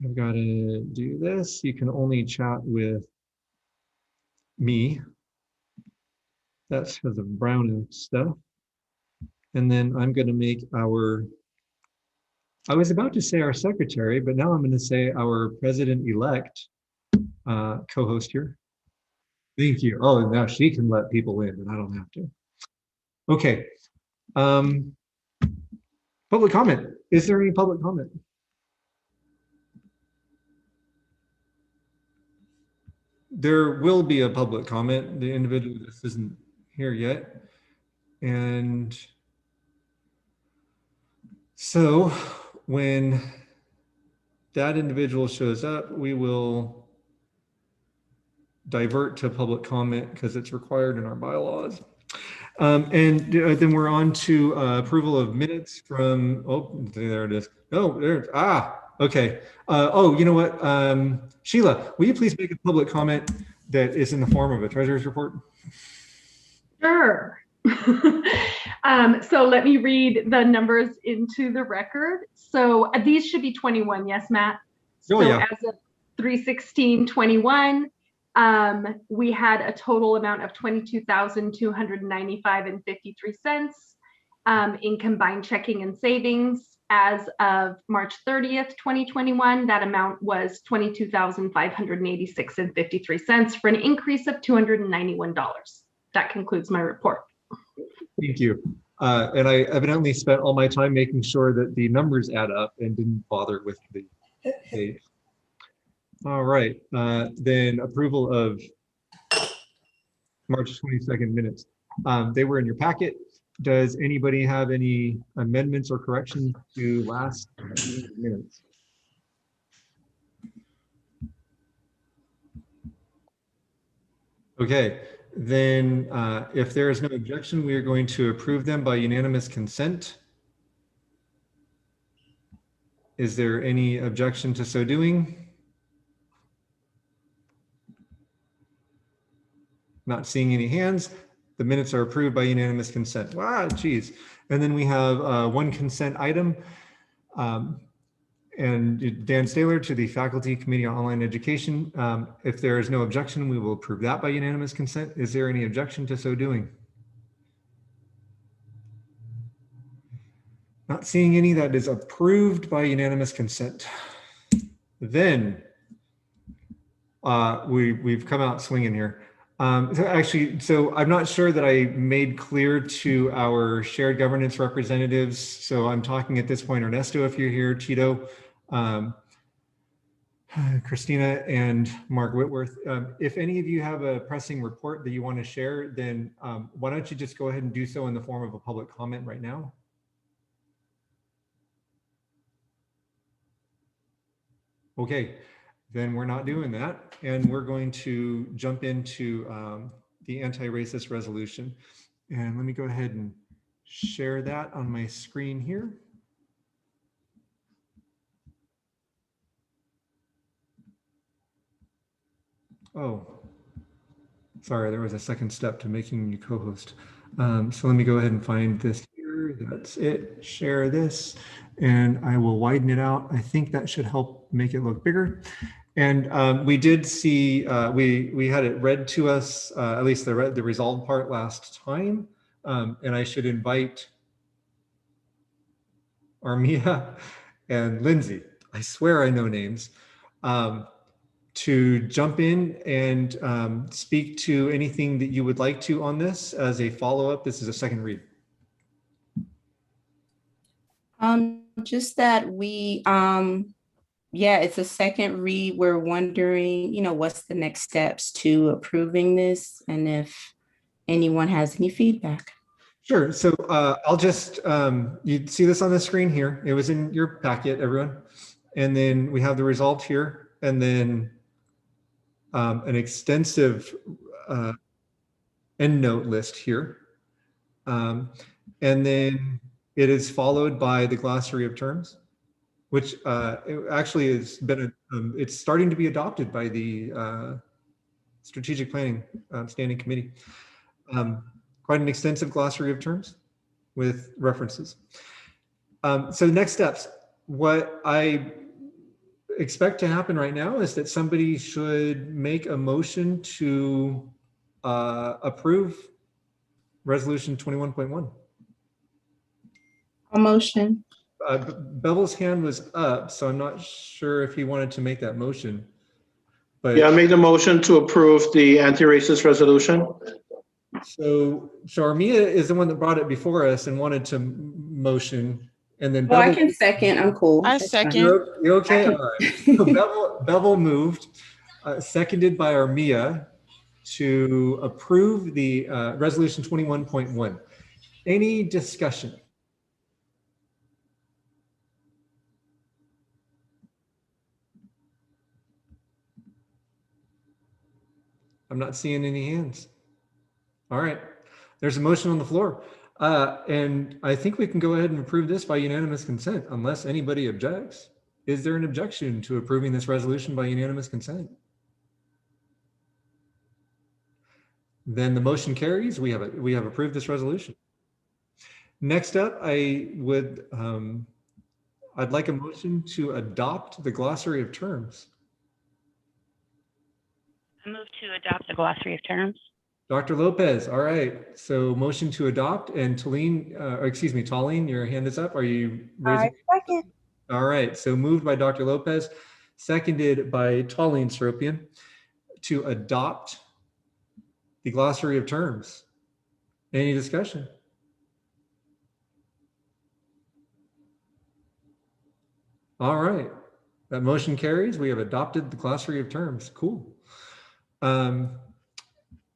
I've got to do this. You can only chat with me. That's for the brown stuff. And then I'm going to make I was about to say our secretary, but now I'm going to say our president-elect co-host here. Thank you. Oh, now she can let people in, and I don't have to. Okay. Um, public comment. Is there any public comment? There will be a public comment. The individual just isn't here yet. And so when that individual shows up, we will divert to public comment because it's required in our bylaws. And then we're on to approval of minutes from, oh, there it is. Oh, there, okay. Oh, you know what? Sheila, will you please make a public comment that is in the form of a treasurer's report? Sure. So let me read the numbers into the record. So these should be 21, yes, Matt? Oh, so yeah. As of 3/16/21, we had a total amount of $22,295.53 in combined checking and savings. As of March 30th, 2021, that amount was $22,586.53 for an increase of $291. That concludes my report. Thank you. And I evidently spent all my time making sure that the numbers add up and didn't bother with the date. All right, then approval of March 22nd minutes. They were in your packet. Does anybody have any amendments or corrections to last minutes? Okay, then if there is no objection, we are going to approve them by unanimous consent. Is there any objection to so doing? Not seeing any hands. The minutes are approved by unanimous consent. Wow, geez. And then we have one consent item. And Dan Staler to the Faculty Committee on Online Education. If there is no objection, we will approve that by unanimous consent. Is there any objection to so doing? Not seeing any. That is approved by unanimous consent. Then we've come out swinging here. So I'm not sure that I made clear to our shared governance representatives. So I'm talking at this point, Ernesto, if you're here, Tito, Christina, and Mark Whitworth. If any of you have a pressing report that you want to share, then why don't you just go ahead and do so in the form of a public comment right now? Okay, then we're not doing that. And we're going to jump into the anti-racist resolution. And let me go ahead and share that on my screen here. Oh, sorry, there was a second step to making you co-host. So let me go ahead and find this here. That's it. Share this, and I will widen it out. I think that should help make it look bigger. And we did see, we had it read to us, at least the resolved part last time. And I should invite Armia and Lindsay, I swear I know names, to jump in and speak to anything that you would like to on this as a follow-up. This is a second read. Just that we, yeah, it's a second read. We're wondering, what's the next steps to approving this, and if anyone has any feedback. Sure. So I'll just, you see this on the screen here. It was in your packet, everyone. And then we have the result here, and then an extensive endnote list here. And then it is followed by the glossary of terms, which it actually has been, it's starting to be adopted by the Strategic Planning Standing Committee. Quite an extensive glossary of terms with references. So next steps, what I expect to happen right now is that somebody should make a motion to approve resolution 21.1. A motion. Bevel's hand was up, so I'm not sure if he wanted to make that motion. But Yeah, I make the motion to approve the anti-racist resolution. so Armia is the one that brought it before us and wanted to motion, and then Well, I Bevel, can second. I'm cool. I That's fine. second. you're okay? I can- All right. So Bevel moved, seconded by Armia, to approve the resolution 21.1. Any discussion? I'm not seeing any hands. All right, there's a motion on the floor. And I think we can go ahead and approve this by unanimous consent unless anybody objects. Is there an objection to approving this resolution by unanimous consent? Then the motion carries. We have approved this resolution. Next up, I'd like a motion to adopt the glossary of terms. I move to adopt the glossary of terms. Dr. Lopez, all right. So motion to adopt, and Tallene, your hand is up. Are you raising? Second. All right. So moved by Dr. Lopez, seconded by Tallene Seropian to adopt the glossary of terms. Any discussion? All right. That motion carries. We have adopted the glossary of terms. Cool.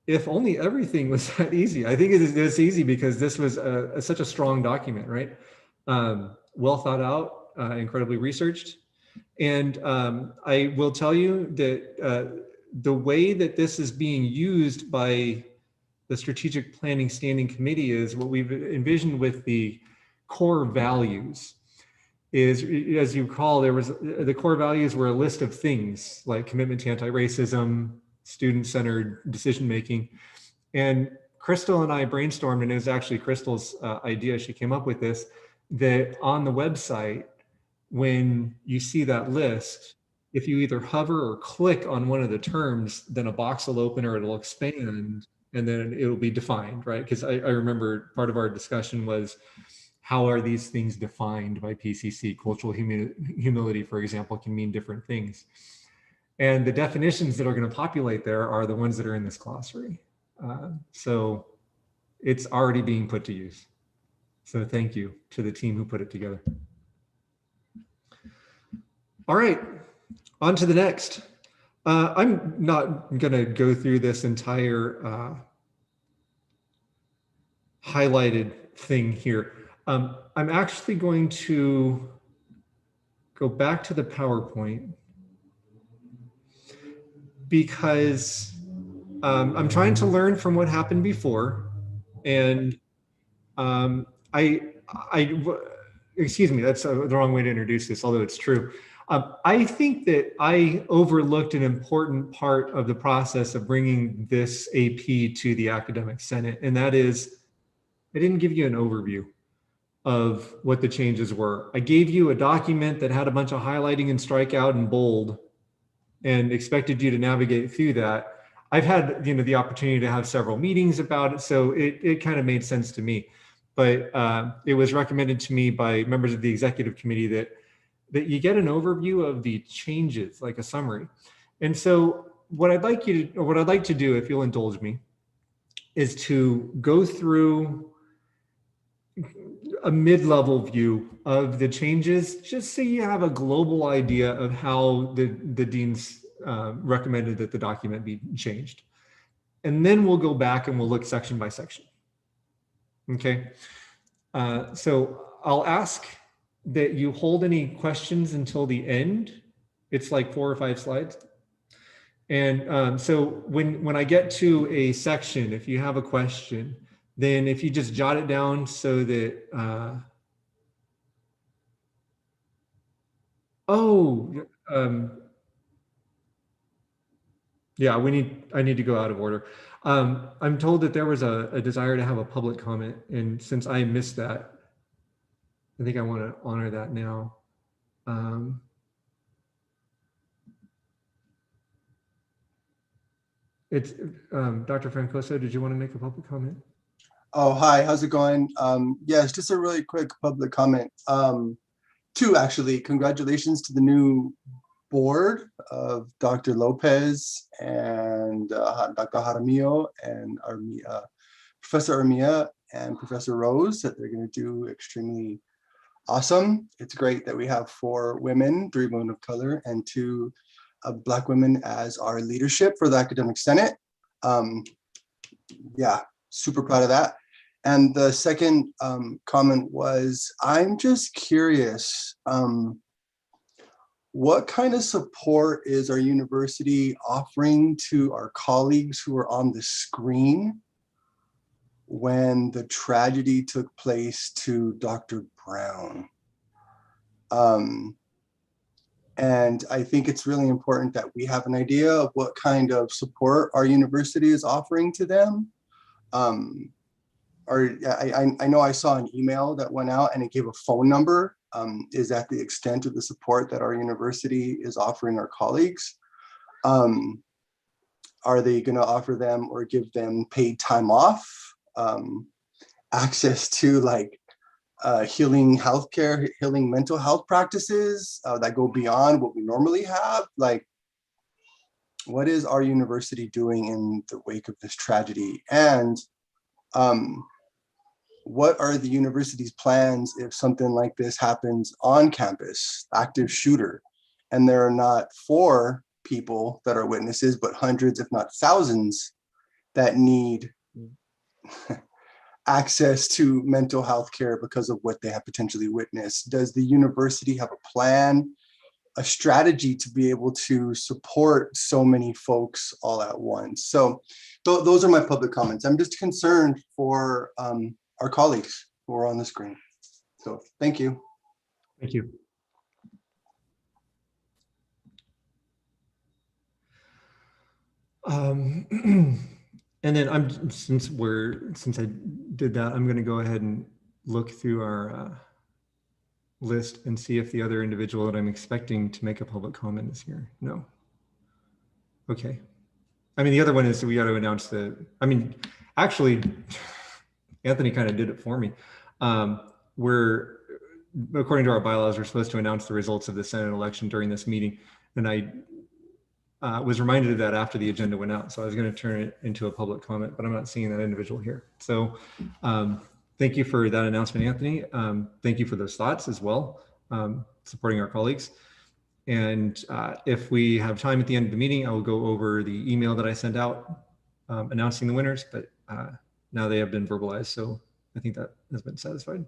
If only everything was that easy. I think it's easy because this was such a strong document, right? Well thought out, incredibly researched. And I will tell you that the way that this is being used by the Strategic Planning Standing Committee is what we've envisioned with the core values. Is, as you recall, the core values were a list of things like commitment to anti-racism, student-centered decision-making. And Crystal and I brainstormed, and it was actually Crystal's idea, she came up with this, that on the website, when you see that list, if you either hover or click on one of the terms, then a box will open or it'll expand, and then it'll be defined, right? Because I remember part of our discussion was, how are these things defined by PCC? Cultural humility, for example, can mean different things. And the definitions that are going to populate there are the ones that are in this glossary. So it's already being put to use. So thank you to the team who put it together. All right, on to the next. I'm not going to go through this entire highlighted thing here. I'm actually going to go back to the PowerPoint because I'm trying to learn from what happened before. And excuse me, that's the wrong way to introduce this, although it's true. I think that I overlooked an important part of the process of bringing this AP to the Academic Senate, and that is I didn't give you an overview of what the changes were. I gave you a document that had a bunch of highlighting and strikeout and bold and expected you to navigate through that. I've had the opportunity to have several meetings about it, so it kind of made sense to me. But it was recommended to me by members of the executive committee that you get an overview of the changes, like a summary. And so what I'd like to do, if you'll indulge me, is to go through a mid-level view of the changes, just so you have a global idea of how the deans recommended that the document be changed. And then we'll go back and we'll look section by section. Okay, so I'll ask that you hold any questions until the end. It's like 4 or 5 slides. And so when I get to a section, if you have a question, then if you just jot it down so that, yeah, I need to go out of order. I'm told that there was a desire to have a public comment, and since I missed that, I think I want to honor that now. it's Dr. Francoso, did you want to make a public comment? Oh, hi, how's it going? Yes, just a really quick public comment. Two, actually, congratulations to the new board of Dr. Lopez and Dr. Jaramillo and Professor Armia and Professor Rose, that they're going to do extremely awesome. It's great that we have 4 women, 3 women of color, and 2 Black women as our leadership for the Academic Senate. Yeah, super proud of that. And the second comment was, I'm just curious, what kind of support is our university offering to our colleagues who are on the screen when the tragedy took place to Dr. Brown? And I think it's really important that we have an idea of what kind of support our university is offering to them. I know I saw an email that went out and it gave a phone number. Is that the extent of the support that our university is offering our colleagues? Are they going to offer them or give them paid time off, access to like healing healthcare, healing mental health practices that go beyond what we normally have? Like, what is our university doing in the wake of this tragedy? And what are the university's plans if something like this happens on campus, active shooter, and there are not 4 people that are witnesses, but hundreds, if not thousands, that need access to mental health care because of what they have potentially witnessed? Does the university have a plan, a strategy to be able to support so many folks all at once? So those are my public comments. I'm just concerned for our colleagues who are on the screen. So thank you. Thank you. And then since I did that, I'm going to go ahead and look through our list and see if the other individual that I'm expecting to make a public comment is here. No. Okay. I mean, the other one is we got to announce actually, Anthony kind of did it for me. We're, according to our bylaws, we're supposed to announce the results of the Senate election during this meeting. And I was reminded of that after the agenda went out. So I was going to turn it into a public comment, but I'm not seeing that individual here. So thank you for that announcement, Anthony. Thank you for those thoughts as well, supporting our colleagues. And if we have time at the end of the meeting, I will go over the email that I sent out announcing the winners, but now they have been verbalized. So I think that has been satisfied.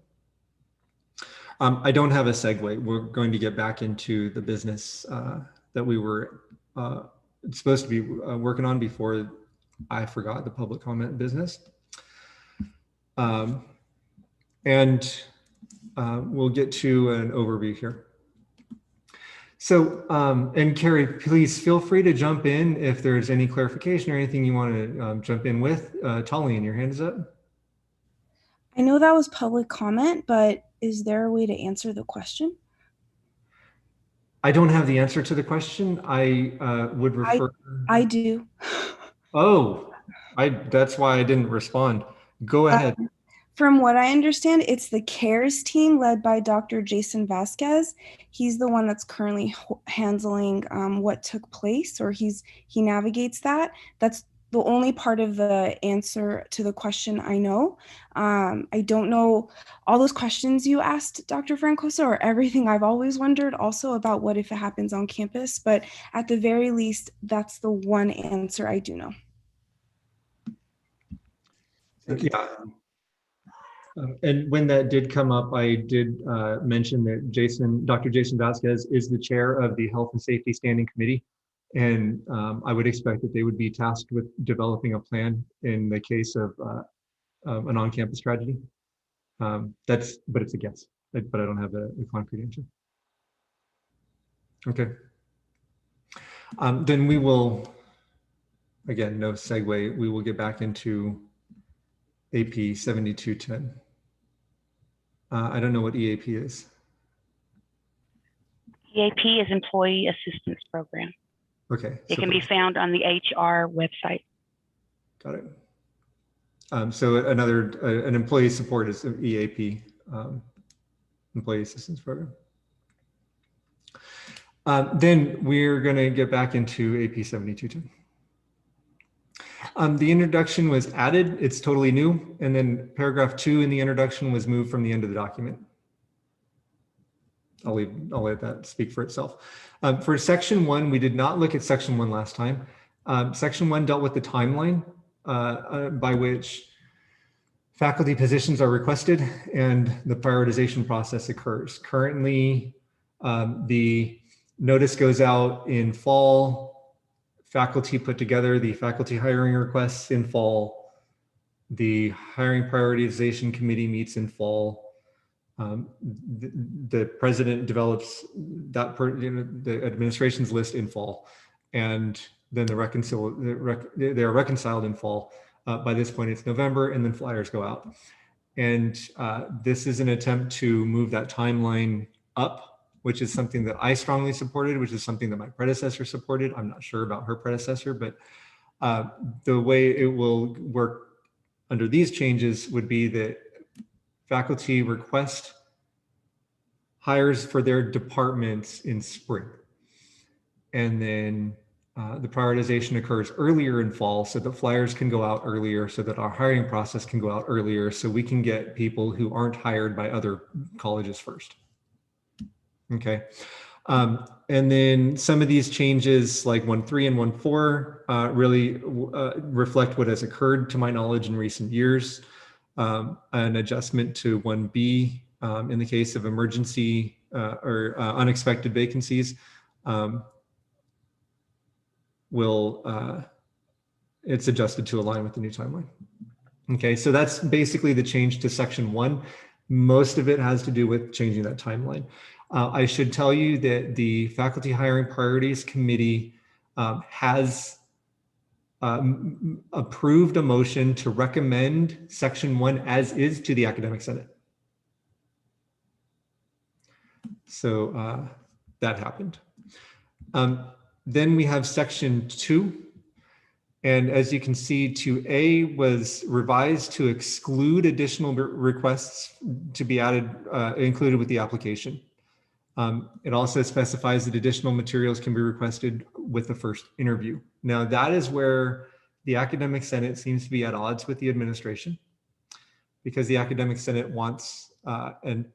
I don't have a segue. We're going to get back into the business that we were supposed to be working on before I forgot the public comment business. And we'll get to an overview here. So, and Carrie, please feel free to jump in if there's any clarification or anything you want to jump in with. Talian, your hand is up. I know that was public comment, but is there a way to answer the question? I don't have the answer to the question. I would refer. I do. Oh, that's why I didn't respond. Go ahead. From what I understand, it's the CARES team led by Dr. Jason Vasquez. He's the one that's currently handling what took place, or he navigates that. That's the only part of the answer to the question I know. I don't know all those questions you asked, Dr. Francoso, or everything I've always wondered also about what if it happens on campus, but at the very least, that's the one answer I do know. Yeah. And when that did come up, I did mention that Dr. Jason Vasquez is the chair of the Health and Safety Standing Committee. And I would expect that they would be tasked with developing a plan in the case of an on-campus tragedy. But it's a guess, but I don't have a concrete answer. Okay. Then we will, again, no segue, we will get back into AP 7210. I don't know what EAP is. EAP is Employee Assistance Program. Okay. It can be found on the HR website. Got it. So another, an employee support is EAP, Employee Assistance Program. Then we're going to get back into AP 7210. The introduction was added. It's totally new. And then paragraph 2 in the introduction was moved from the end of the document. I'll let that speak for itself. For section 1, we did not look at section 1 last time. Section 1 dealt with the timeline by which faculty positions are requested and the prioritization process occurs. Currently, the notice goes out in fall. Faculty put together the faculty hiring requests in fall. The hiring prioritization committee meets in fall. The president develops that the administration's list in fall, and then they're reconciled in fall. By this point, it's November, and then flyers go out. And this is an attempt to move that timeline up, which is something that I strongly supported, which is something that my predecessor supported. I'm not sure about her predecessor, but the way it will work under these changes would be that faculty request hires for their departments in spring. And then the prioritization occurs earlier in fall so that flyers can go out earlier, so that our hiring process can go out earlier, so we can get people who aren't hired by other colleges first. Okay. And then some of these changes like 1.3 and 1.4 really reflect what has occurred to my knowledge in recent years. An adjustment to 1B in the case of emergency or unexpected vacancies it's adjusted to align with the new timeline. Okay, so that's basically the change to section 1. Most of it has to do with changing that timeline. I should tell you that the Faculty Hiring Priorities Committee has approved a motion to recommend section 1 as is to the Academic Senate. So that happened. Then we have section 2. And as you can see, 2A was revised to exclude additional requests to be added, included with the application. It also specifies that additional materials can be requested with the first interview. Now that is where the Academic Senate seems to be at odds with the administration, because the Academic Senate wants an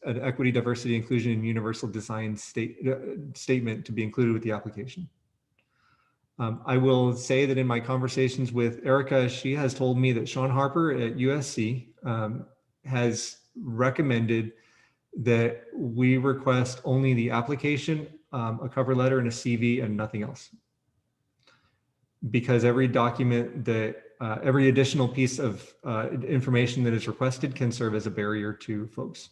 equity, diversity, inclusion, and universal design statement to be included with the application. I will say that in my conversations with Erica, she has told me that Sean Harper at USC has recommended that we request only the application, a cover letter, and a CV, and nothing else. Because every document that, every additional piece of information that is requested can serve as a barrier to folks.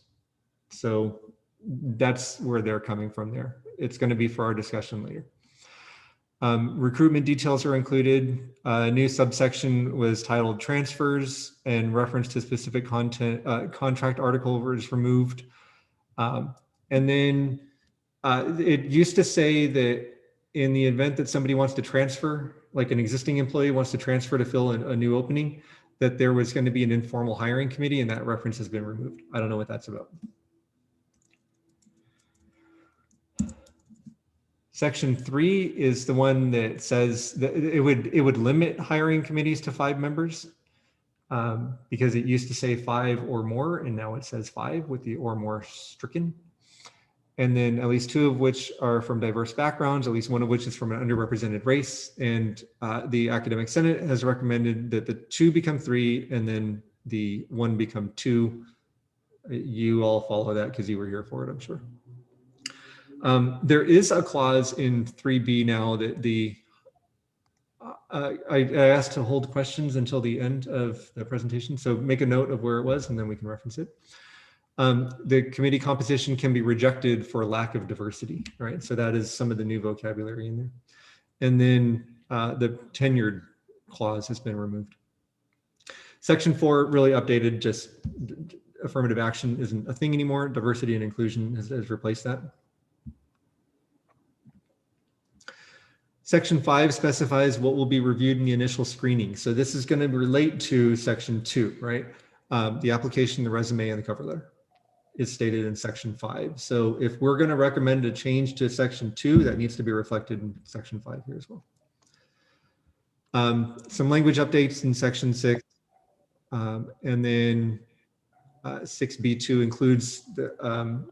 So that's where they're coming from there. It's going to be for our discussion later. Recruitment details are included. A new subsection was titled transfers, and reference to specific content, contract article was removed. And then it used to say that in the event that somebody wants to transfer, like an existing employee wants to transfer to fill a new opening, that there was going to be an informal hiring committee, and that reference has been removed. I don't know what that's about. Section 3 is the one that says that it would limit hiring committees to 5 members because it used to say 5 or more, and now it says 5 with the or more stricken. And then at least 2 of which are from diverse backgrounds, at least 1 of which is from an underrepresented race. And the Academic Senate has recommended that the 2 become 3 and then the 1 become 2. You all follow that because you were here for it, I'm sure. There is a clause in 3B now that I asked to hold questions until the end of the presentation. So make a note of where it was and then we can reference it. The committee composition can be rejected for lack of diversity, right? So that is some of the new vocabulary in there. And then the tenured clause has been removed. Section 4 really updated, just affirmative action isn't a thing anymore. Diversity and inclusion has replaced that. Section 5 specifies what will be reviewed in the initial screening. So this is going to relate to Section 2, right? The application, the resume, and the cover letter is stated in Section 5. So if we're going to recommend a change to Section 2, that needs to be reflected in Section 5 here as well. Some language updates in Section 6. And then 6B2 includes the,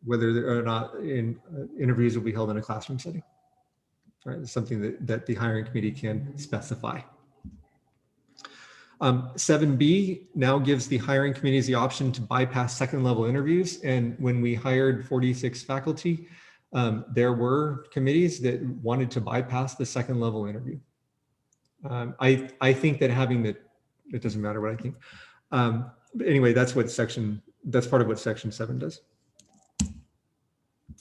whether or not interviews will be held in a classroom setting. Right, it's something that the hiring committee can specify. 7B now gives the hiring committees the option to bypass second level interviews. And when we hired 46 faculty, there were committees that wanted to bypass the second level interview. I think that having the, it doesn't matter what I think. But anyway, that's part of what Section 7 does.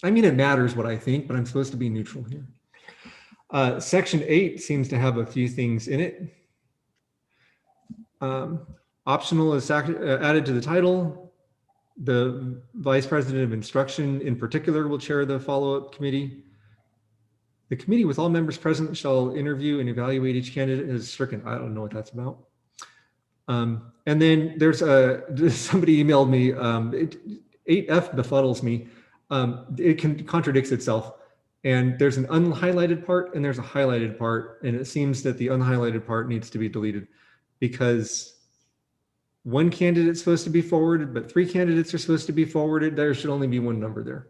I mean, it matters what I think, but I'm supposed to be neutral here. Section 8 seems to have a few things in it. Optional is added to the title. The Vice President of Instruction in particular will chair the follow-up committee. The committee with all members present shall interview and evaluate each candidate as stricken. I don't know what that's about. And then there's somebody emailed me, 8F befuddles me. It contradicts itself. And there's an unhighlighted part and there's a highlighted part. And it seems that the unhighlighted part needs to be deleted because one candidate's supposed to be forwarded, but 3 candidates are supposed to be forwarded. There should only be one number there.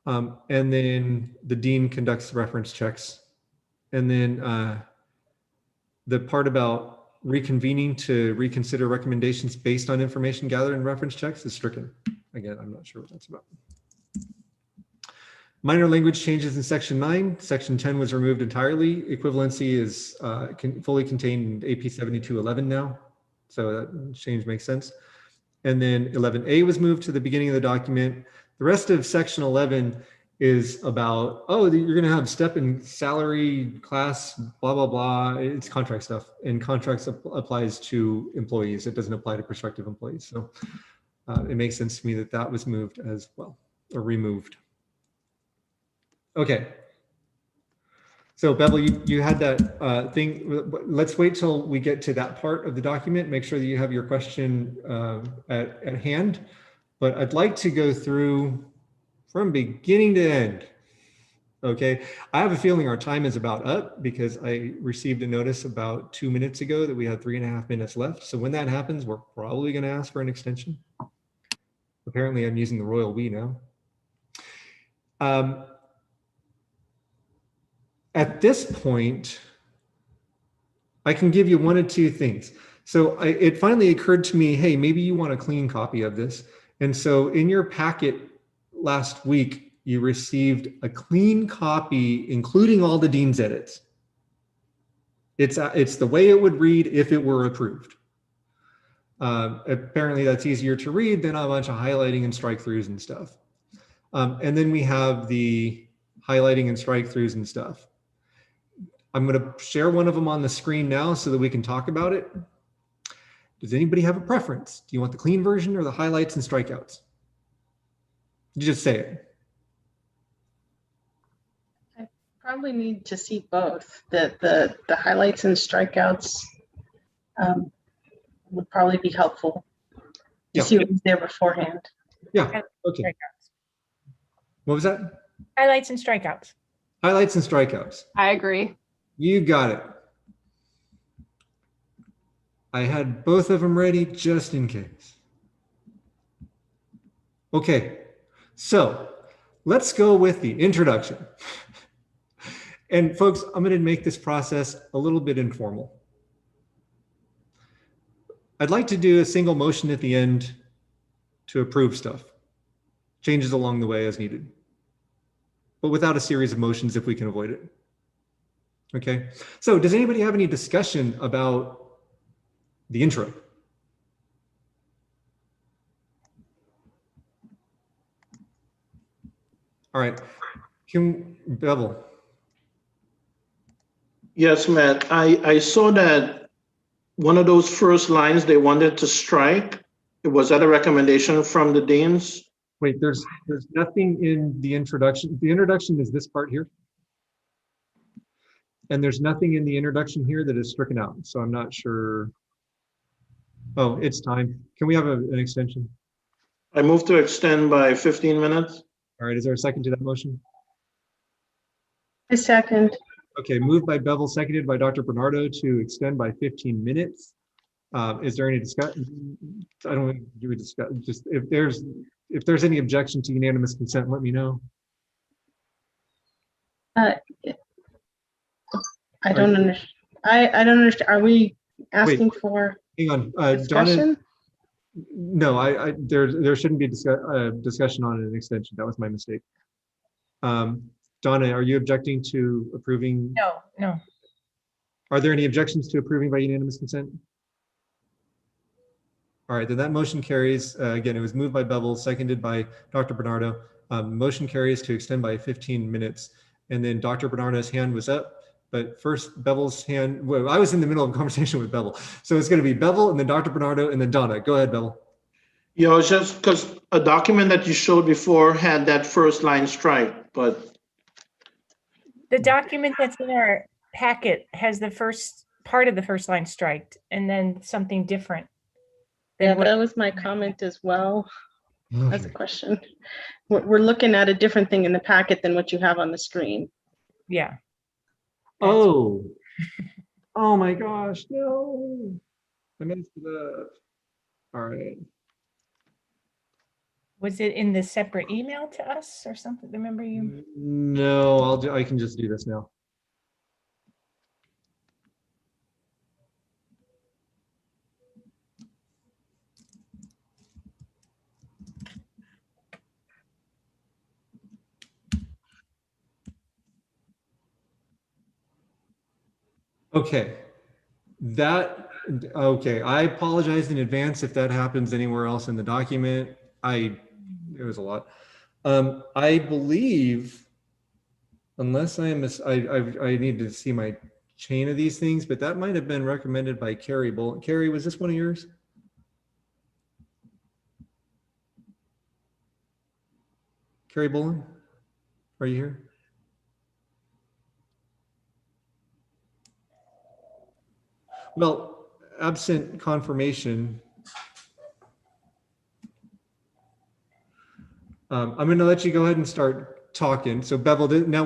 And then the dean conducts reference checks. And then the part about reconvening to reconsider recommendations based on information gathered in reference checks is stricken. Again, I'm not sure what that's about. Minor language changes in Section 9. Section 10 was removed entirely. Equivalency is fully contained in AP 7211 now. So that change makes sense. And then 11A was moved to the beginning of the document. The rest of Section 11 is about, oh, you're going to have step in salary, class, blah, blah, blah. It's contract stuff. And contracts applies to employees. It doesn't apply to prospective employees. So it makes sense to me that that was moved as well, or removed. Okay. So Bevel, you had that thing. Let's wait till we get to that part of the document. Make sure that you have your question at hand. But I'd like to go through from beginning to end. Okay. I have a feeling our time is about up because I received a notice about 2 minutes ago that we had 3.5 minutes left. So when that happens, we're probably going to ask for an extension. Apparently I'm using the royal we now. At this point, I can give you one of two things. So it finally occurred to me, hey, maybe you want a clean copy of this. And so in your packet last week, you received a clean copy, including all the dean's edits. It's the way it would read if it were approved. Apparently that's easier to read than a bunch of highlighting and strike throughs and stuff. And then we have the highlighting and strike throughs and stuff. I'm going to share one of them on the screen now so that we can talk about it. Does anybody have a preference? Do you want the clean version or the highlights and strikeouts? You just say it. I probably need to see both. The highlights and strikeouts would probably be helpful to see what was there beforehand. Yeah. Okay. What was that? Highlights and strikeouts. Highlights and strikeouts. I agree. You got it. I had both of them ready just in case. Okay, so let's go with the introduction. And folks, I'm going to make this process a little bit informal. I'd like to do a single motion at the end to approve stuff. Changes along the way as needed, but without a series of motions if we can avoid it. Okay, so does anybody have any discussion about the intro? All right, Bevel. Yes, Matt, I saw that one of those first lines they wanted to strike. Was that a recommendation from the deans? Wait, there's nothing in the introduction. The introduction is this part here. And there's nothing in the introduction here that is stricken out, so I'm not sure. Oh, it's time. Can we have an extension? I move to extend by 15 minutes. All right, is there a second to that motion? A second. Okay, moved by Bevel, seconded by Dr. Bernardo to extend by 15 minutes. Is there any discussion? I don't think you would discuss, just if there's any objection to unanimous consent, let me know. I don't understand. I don't understand. Are we asking for Hang on, Donna. discussion? No, there shouldn't be discussion on an extension. That was my mistake. Donna, are you objecting to approving? No. Are there any objections to approving by unanimous consent? All right, then that motion carries. Again, it was moved by Bevel, seconded by Dr. Bernardo. Motion carries to extend by 15 minutes. And then Dr. Bernardo's hand was up, but first Bevel's hand, well, I was in the middle of a conversation with Bevel. So it's gonna be Bevel and then Dr. Bernardo and then Donna. Go ahead, Bevel. Yeah, it's just because a document that you showed before had that first line strike, but The document that's in our packet has the first part of the first line striked and then something different. Yeah, that was my comment as well as a Okay. question. We're looking at a different thing in the packet than what you have on the screen. Yeah. Oh, oh my gosh, no. I messed it up. All right. Was it in the separate email to us or something? Remember you? No, I can just do this now. Okay. Okay, I apologize in advance if that happens anywhere else in the document. It was a lot. I believe, unless I need to see my chain of these things, but that might have been recommended by Carrie Bull. Carrie, was this one of yours? Carrie Bolin, are you here? Well, absent confirmation, I'm going to let you go ahead and start talking. So Bevel, now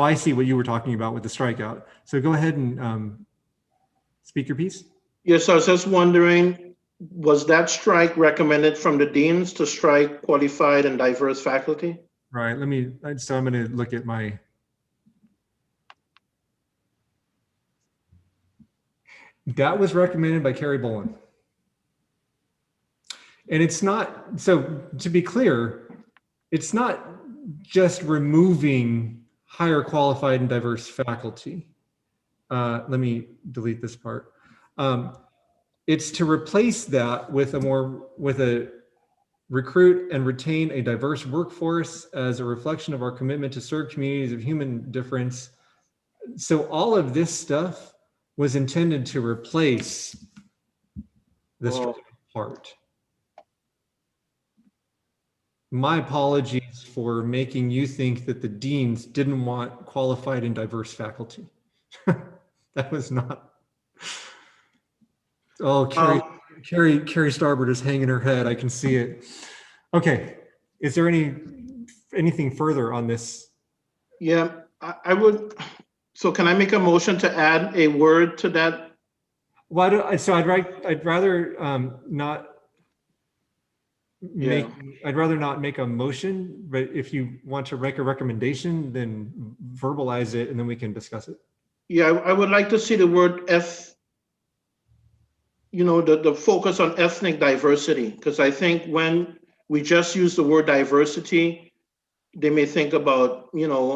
I see what you were talking about with the strikeout. So go ahead and speak your piece. yes, I was just wondering, was that strike recommended from the deans to strike qualified and diverse faculty? Right, so I'm going to look at my. That was recommended by Carrie Bolin. And it's not, so to be clear, it's not just removing higher qualified and diverse faculty. Let me delete this part. It's to replace that with a recruit and retain a diverse workforce as a reflection of our commitment to serve communities of human difference. So all of this stuff was intended to replace this part. My apologies for making you think that the deans didn't want qualified and diverse faculty. That was not. Oh, Carrie Starbird is hanging her head. I can see it. Okay, is there anything further on this? Yeah, I would. So can I make a motion to add a word to that? I'd rather not. I'd rather not make a motion, but if you want to make a recommendation, then verbalize it and then we can discuss it. Yeah, I would like to see the word the focus on ethnic diversity, because I think when we just use the word diversity, they may think about,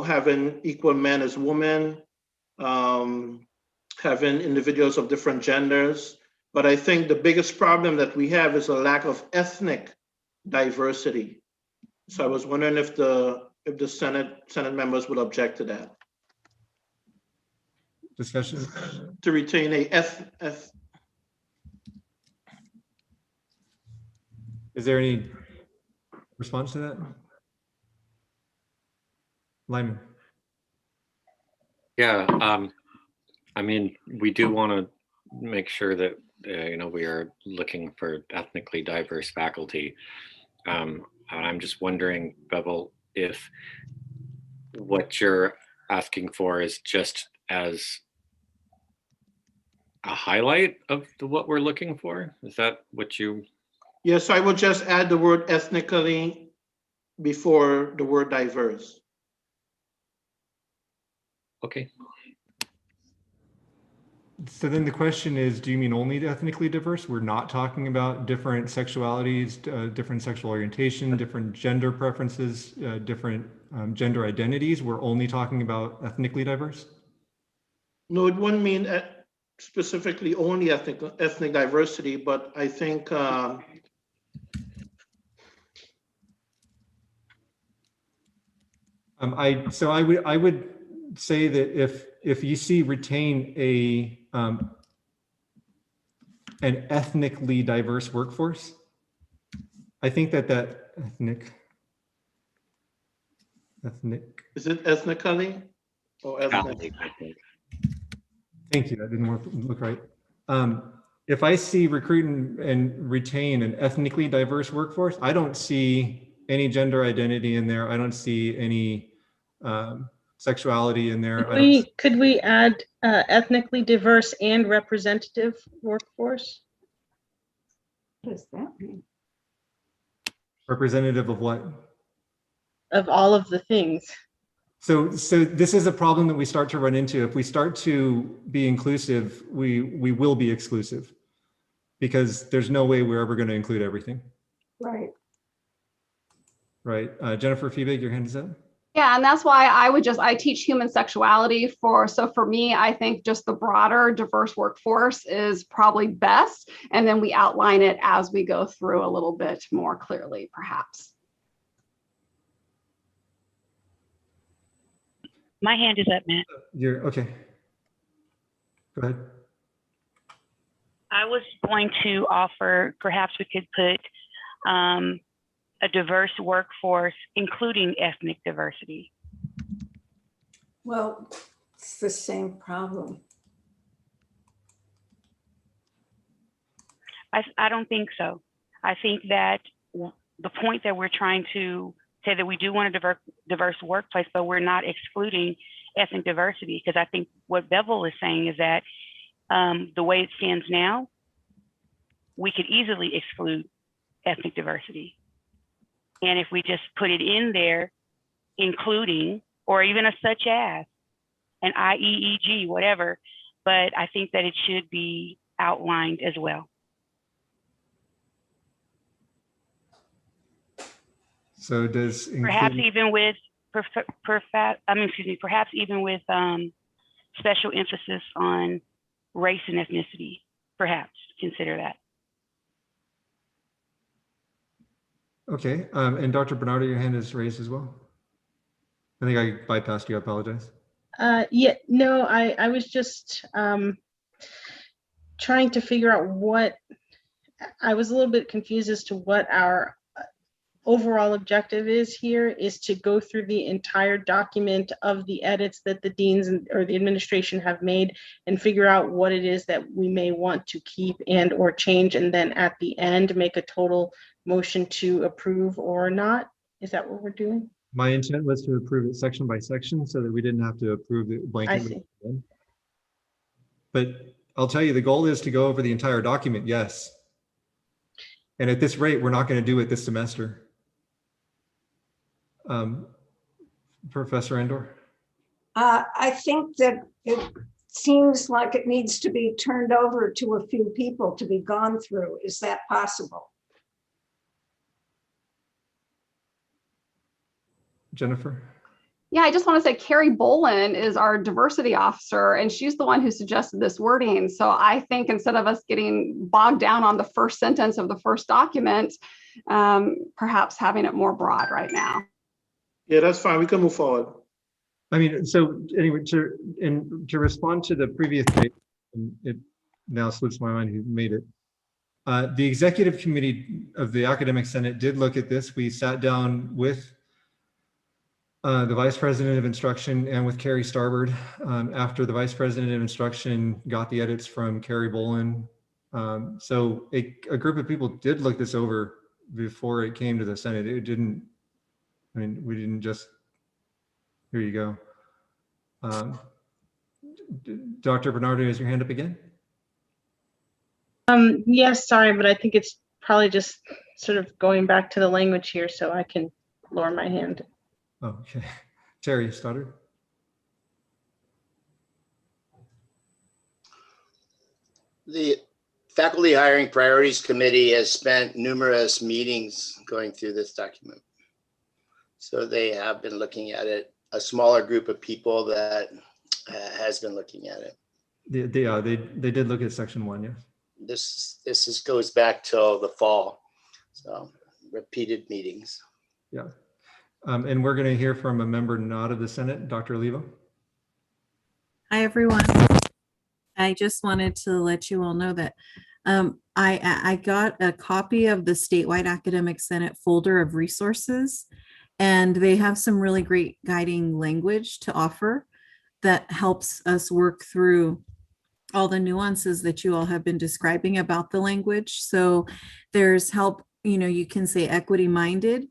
having equal men as women, having individuals of different genders. But I think the biggest problem that we have is a lack of ethnic diversity. So I was wondering if the Senate members would object to that. Discussion? To retain a Is there any response to that? Lyman? Yeah, I mean, we do want to make sure that, you know, we are looking for ethnically diverse faculty. I'm just wondering, Bevel, if what you're asking for is just as a highlight of what we're looking for? Is that what you? Yes, I would just add the word ethnically before the word diverse. Okay. So then the question is, do you mean only ethnically diverse? We're not talking about different sexualities, different sexual orientation, different gender preferences, different gender identities. We're only talking about ethnically diverse? No, it wouldn't mean specifically only ethnic diversity, but I think I would say that if you see retain an ethnically diverse workforce, I think that ethnic. Is it ethnically or ethnic? Thank you. That didn't look right. If I see recruit and retain an ethnically diverse workforce, I don't see any gender identity in there. I don't see any sexuality in there. Could we add ethnically diverse and representative workforce? What does that mean? Representative of what? Of all of the things. So this is a problem that we start to run into. If we start to be inclusive, we will be exclusive, because there's no way we're ever going to include everything. Right. Right. Jennifer Feebig, your hand is up. Yeah, and that's why I teach human sexuality so for me, I think just the broader diverse workforce is probably best. And then we outline it as we go through a little bit more clearly, perhaps. My hand is up, Matt. You're okay. Go ahead. I was going to offer, perhaps we could put a diverse workforce, including ethnic diversity. Well, it's the same problem. I don't think so. I think that the point that we're trying to say that we do want a diverse workplace, but we're not excluding ethnic diversity, because I think what Bevel is saying is that the way it stands now, we could easily exclude ethnic diversity. And if we just put it in there, including, or even a such as, an IEEG, whatever, but I think that it should be outlined as well. So does perhaps even with perhaps even with special emphasis on race and ethnicity. Perhaps consider that. Okay, and Dr. Bernardo, your hand is raised as well. I think I bypassed you. I apologize. Yeah, no, I was just trying to figure out what, I was a little bit confused as to what our overall objective is here, is to go through the entire document of the edits that the deans or the administration have made and figure out what it is that we may want to keep and or change, and then at the end make a total motion to approve or not. Is that what we're doing? My intent was to approve it section by section so that we didn't have to approve the blanket. I see. But I'll tell you, the goal is to go over the entire document, yes. And at this rate, we're not going to do it this semester. Professor Endor? I think that it seems like it needs to be turned over to a few people to be gone through. Is that possible? Jennifer? Yeah, I just want to say Carrie Bolin is our diversity officer, and she's the one who suggested this wording. So I think instead of us getting bogged down on the first sentence of the first document, perhaps having it more broad right now. Yeah, that's fine. We can move forward. I mean, so anyway, to respond to the previous date, and it now slips my mind who made it. The executive committee of the Academic Senate did look at this. We sat down with the Vice President of Instruction and with Carrie Starbird. After the Vice President of Instruction got the edits from Carrie Bolin. So a group of people did look this over before it came to the Senate. It didn't, I mean, we didn't just, here you go. Dr. Bernardo, is your hand up again? Yes, sorry, but I think it's probably just sort of going back to the language here, so I can lower my hand. Oh, okay. Terry Stoddard. The Faculty Hiring Priorities Committee has spent numerous meetings going through this document. So they have been looking at it, a smaller group of people that has been looking at it. They did look at section 1, yes. This goes back till the fall, so repeated meetings. Yeah, and we're going to hear from a member not of the Senate, Dr. Olivo. Hi, everyone. I just wanted to let you all know that I got a copy of the Statewide Academic Senate folder of resources, and they have some really great guiding language to offer that helps us work through all the nuances that you all have been describing about the language. So there's help, you can say equity minded.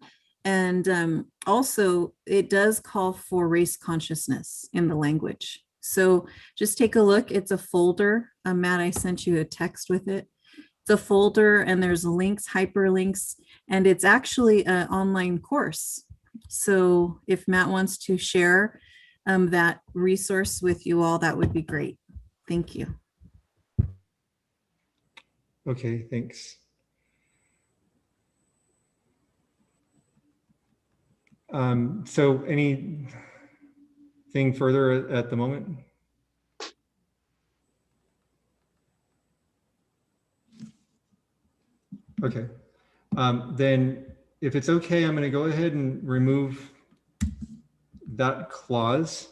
And also it does call for race consciousness in the language. So just take a look. It's a folder. Matt, I sent you a text with it. It's a folder and there's links, hyperlinks, and it's actually an online course. So if Matt wants to share that resource with you all, that would be great. Thank you. Okay, thanks. So anything further at the moment? Okay, then if it's okay, I'm going to go ahead and remove that clause.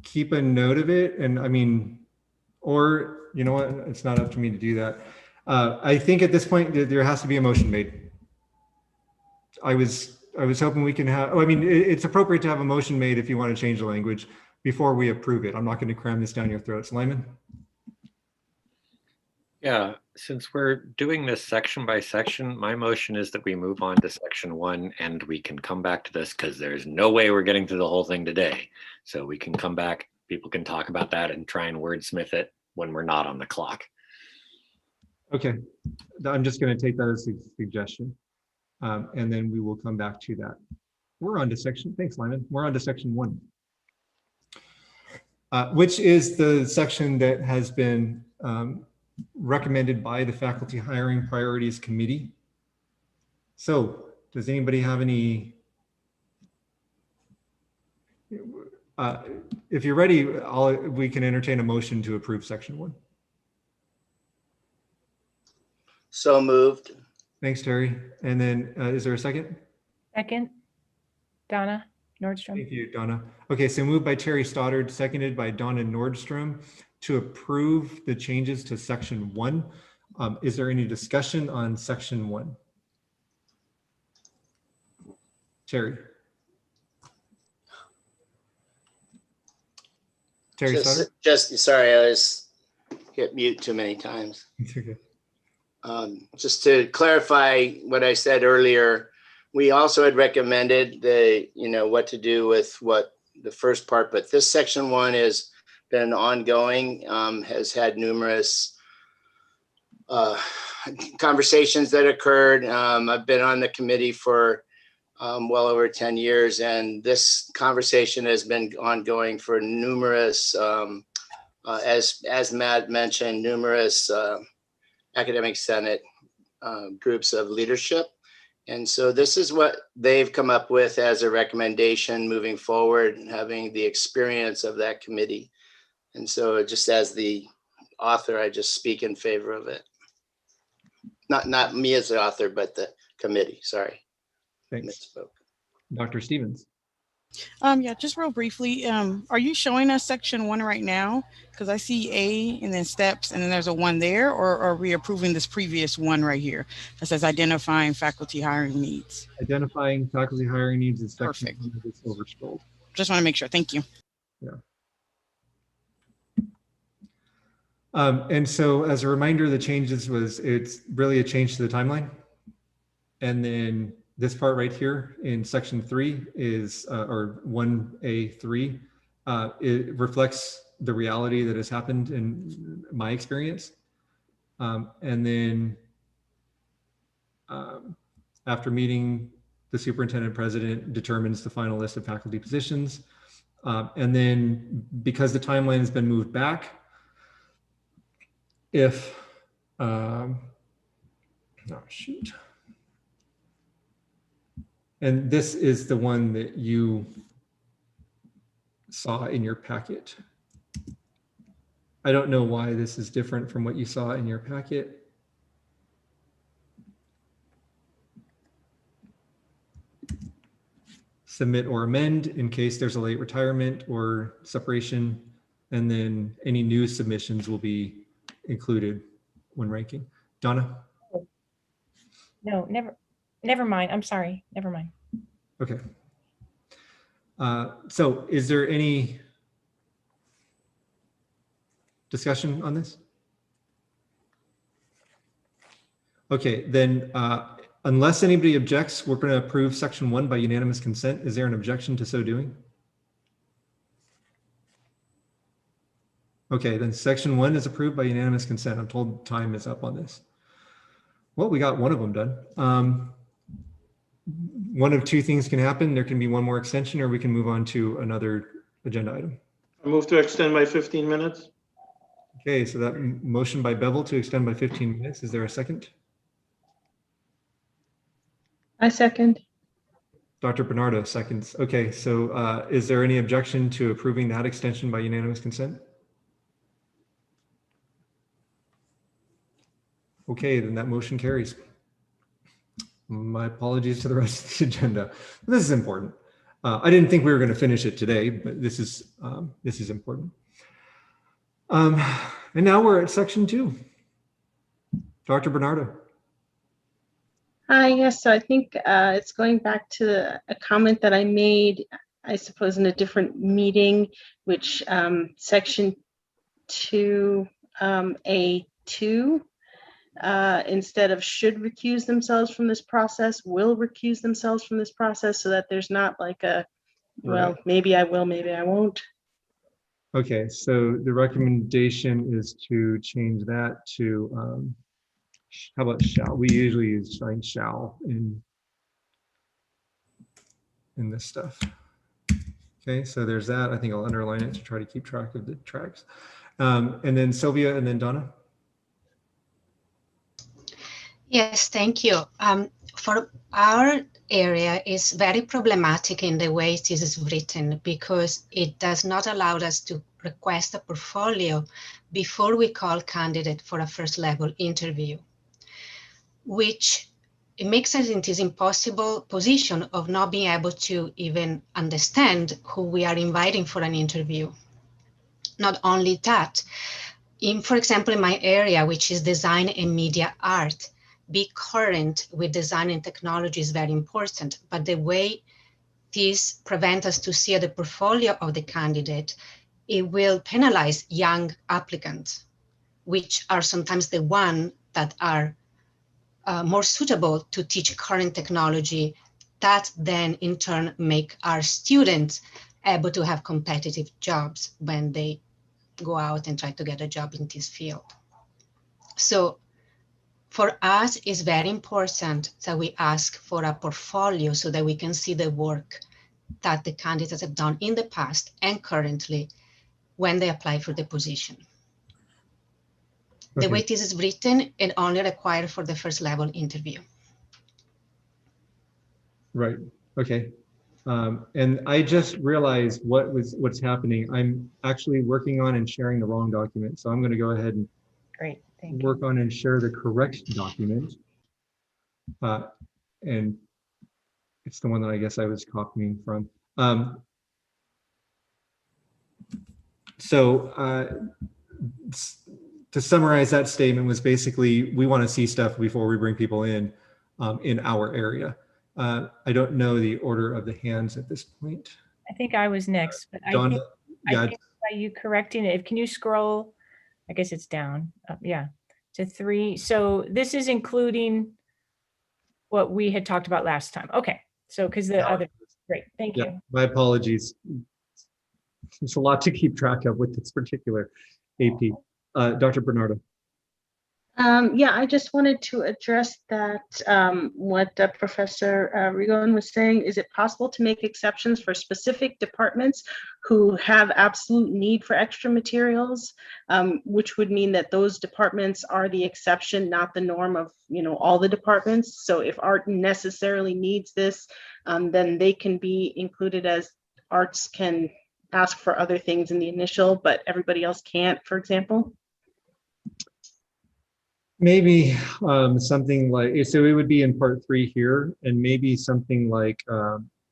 Keep a note of it, and I mean, or you know what, it's not up to me to do that. I think at this point there has to be a motion made. I was hoping we can have, I mean, it's appropriate to have a motion made if you want to change the language before we approve it. I'm not going to cram this down your throats. Lyman? Yeah, since we're doing this section by section, my motion is that we move on to section 1 and we can come back to this because there's no way we're getting through the whole thing today. So we can come back, people can talk about that and try and wordsmith it when we're not on the clock. Okay, I'm just going to take that as a suggestion. And then we will come back to that. We're on to section, thanks Lyman. We're on to section 1, which is the section that has been recommended by the Faculty Hiring Priorities Committee. So does anybody have any, if you're ready, we can entertain a motion to approve section 1. So moved. Thanks, Terry. And then is there a second? Second, Donna Nordstrom. Thank you, Donna. Okay, so moved by Terry Stoddard, seconded by Donna Nordstrom to approve the changes to section 1. Is there any discussion on section 1? Terry. Terry Stoddard? Just sorry, I was hit mute too many times. It's okay. Just to clarify what I said earlier, we also had recommended what to do with what the first part, but this section 1 has been ongoing, has had numerous conversations that occurred. I've been on the committee for well over 10 years, and this conversation has been ongoing for numerous, as Matt mentioned, numerous academic senate groups of leadership. And so this is what they've come up with as a recommendation moving forward, having the experience of that committee. And so just as the author, I just speak in favor of it. Not me as the author, but the committee, sorry. Thanks. Dr. Stevens. Yeah, just real briefly, are you showing us section 1 right now? Because I see A and then steps, and then there's a 1 there, or are we approving this previous 1 right here that says identifying faculty hiring needs? Identifying faculty hiring needs is section Perfect. 1 that's overscrolled. Just want to make sure. Thank you. Yeah. And so as a reminder, the changes was, it's really a change to the timeline. And then this part right here in section 3 is, or 1A3, it reflects the reality that has happened in my experience. And then after meeting, the superintendent president determines the final list of faculty positions. And then because the timeline has been moved back, if, oh shoot. And this is the one that you saw in your packet. I don't know why this is different from what you saw in your packet. Submit or amend in case there's a late retirement or separation, and then any new submissions will be included when ranking. Donna? No, never mind. I'm sorry. Never mind. Okay. So is there any discussion on this? Okay, then unless anybody objects, we're going to approve section 1 by unanimous consent. Is there an objection to so doing? Okay, then section 1 is approved by unanimous consent. I'm told time is up on this. Well, we got one of them done. One of two things can happen. There can be one more extension, or we can move on to another agenda item. I move to extend by 15 minutes. Okay, so that motion by Bevel to extend by 15 minutes. Is there a second? I second. Dr. Bernardo seconds. Okay, so is there any objection to approving that extension by unanimous consent? Okay, then that motion carries. My apologies to the rest of the agenda. This is important. I didn't think we were going to finish it today, but this is important. And now we're at section 2. Dr. Bernardo. Hi, yes, so I think it's going back to a comment that I made, I suppose, in a different meeting, which section 2A2, instead of should recuse themselves from this process, will recuse themselves from this process, so that there's not like a, well, maybe I will, maybe I won't. Okay, so the recommendation is to change that to, how about shall? We usually use shall in this stuff. Okay, so there's that. I think I'll underline it to try to keep track of the tracks. And then Sylvia and then Donna. Yes, thank you. For our area, it's very problematic in the way this is written because it does not allow us to request a portfolio before we call candidate for a first level interview, which it makes us in this impossible position of not being able to even understand who we are inviting for an interview. Not only that, for example, in my area, which is design and media art, be current with design and technology is very important, but the way this prevents us to see the portfolio of the candidate, it will penalize young applicants, which are sometimes the ones that are more suitable to teach current technology, that then in turn make our students able to have competitive jobs when they go out and try to get a job in this field. So for us, it's very important that we ask for a portfolio so that we can see the work that the candidates have done in the past and currently when they apply for the position. Okay. The way this is written, it only required for the first level interview. Right, okay. And I just realized what's happening. I'm actually working on and sharing the wrong document. So I'm going to go ahead and Great. work on and share the correct document. And it's the one that I guess I was copying from. To summarize that statement was basically, we want to see stuff before we bring people in our area. I don't know the order of the hands at this point. I think I was next, but I Dawn, think, yeah, I think by you correcting it, can you scroll? I guess it's down, yeah, to 3. So this is including what we had talked about last time. Okay, so because the other, great, thank yeah, you. my apologies. There's a lot to keep track of with this particular AP. Dr. Bernardo. Yeah, I just wanted to address that, what Professor Rigon was saying. Is it possible to make exceptions for specific departments who have absolute need for extra materials, which would mean that those departments are the exception, not the norm of, you know, all the departments? So if art necessarily needs this, then they can be included, as arts can ask for other things in the initial, but everybody else can't, for example? Maybe something like, so it would be in part 3 here, and maybe something like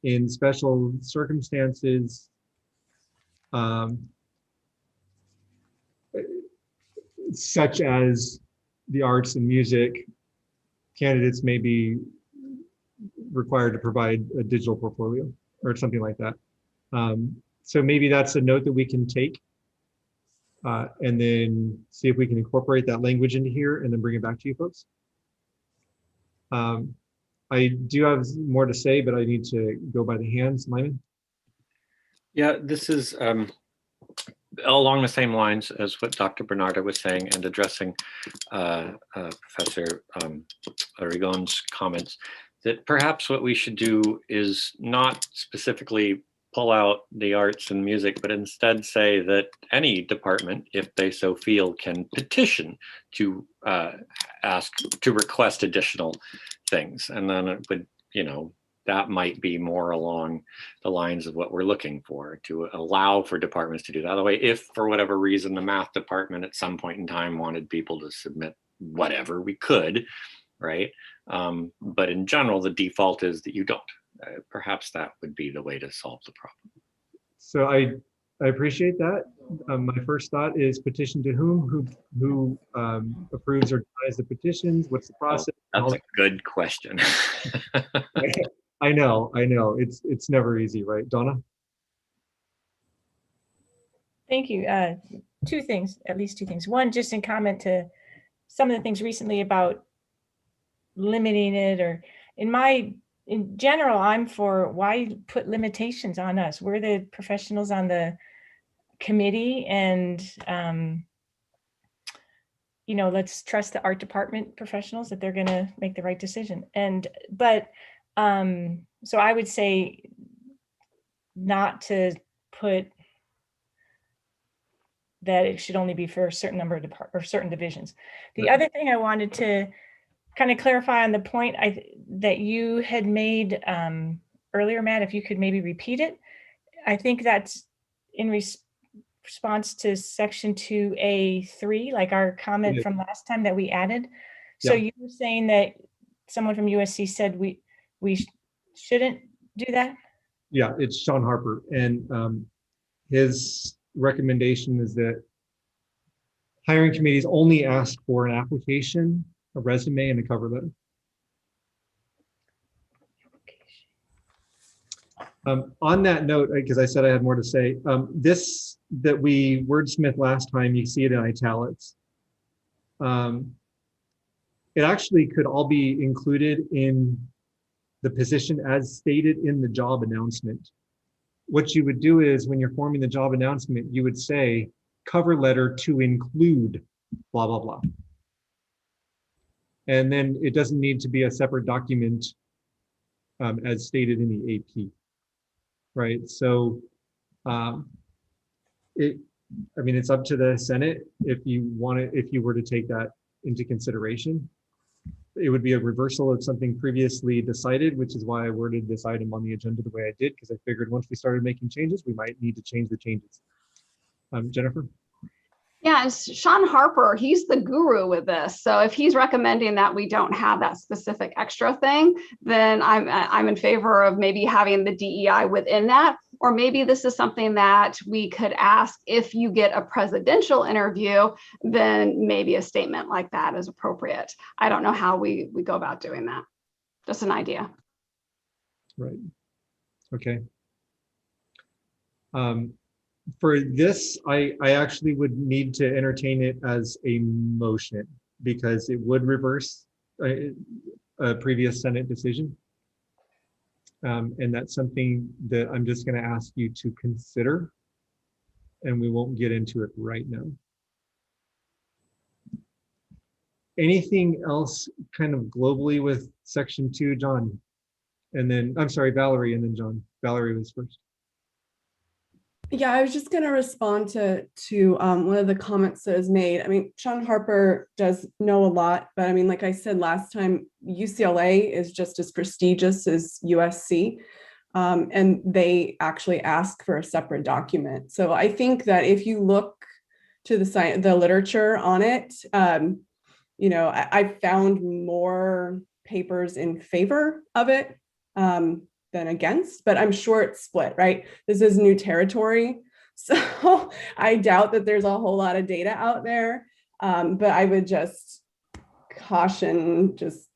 in special circumstances, such as the arts and music, candidates may be required to provide a digital portfolio or something like that. So maybe that's a note that we can take and then see if we can incorporate that language into here and then bring it back to you folks. I do have more to say, but I need to go by the hands. Lyman? Yeah, this is along the same lines as what Dr. Bernardo was saying and addressing Professor Rigon's comments, that perhaps what we should do is not specifically pull out the arts and music, but instead say that any department, if they so feel, can petition to request additional things. And then it would, you know, that might be more along the lines of what we're looking for, to allow for departments to do that. By the way, if for whatever reason the math department at some point in time wanted people to submit whatever, we could, right? But in general, the default is that you don't. Perhaps that would be the way to solve the problem. So I appreciate that. My first thought is petition to whom? Who approves or denies the petitions? What's the process? That's a good question. I know. It's never easy, right, Donna? Thank you. 2 things, at least 2 things. One, just in comment to some of the things recently about limiting it, or in general, I'm for, why put limitations on us? We're the professionals on the committee, and you know, let's trust the art department professionals that they're going to make the right decision. But so I would say not to put that it should only be for a certain number of certain divisions. The other thing I wanted to kind of clarify on the point that you had made earlier, Matt, if you could maybe repeat it. I think that's in response to section 2A3, like our comment from last time that we added. So you were saying that someone from USC said we shouldn't do that? Yeah, it's Sean Harper, and his recommendation is that hiring committees only ask for an application, a resume, and a cover letter. On that note, because I said I had more to say, this that we wordsmithed last time, you see it in italics. It actually could all be included in the position as stated in the job announcement. What you would do is, when you're forming the job announcement, you would say cover letter to include blah, blah, blah. And then it doesn't need to be a separate document as stated in the AP, right? So it's up to the Senate if you were to take that into consideration. It would be a reversal of something previously decided, which is why I worded this item on the agenda the way I did, because I figured once we started making changes, we might need to change the changes. Jennifer? Yeah, and Sean Harper, he's the guru with this. So if he's recommending that we don't have that specific extra thing, then I'm in favor of maybe having the DEI within that. Or maybe this is something that we could ask if you get a presidential interview, then maybe a statement like that is appropriate. I don't know how we go about doing that. Just an idea. Right. Okay. For this, I actually would need to entertain it as a motion because it would reverse a previous Senate decision. And that's something that I'm just going to ask you to consider, and we won't get into it right now. Anything else kind of globally with section 2, John? And then, I'm sorry, Valerie, and then John. Valerie was first. Yeah, I was just going to respond to one of the comments that was made. I mean, Sean Harper does know a lot, but I mean, like I said last time, UCLA is just as prestigious as USC, and they actually ask for a separate document. So I think that if you look to the literature on it, you know, I found more papers in favor of it than against, but I'm sure it's split, right? This is new territory. So I doubt that there's a whole lot of data out there, but I would just caution just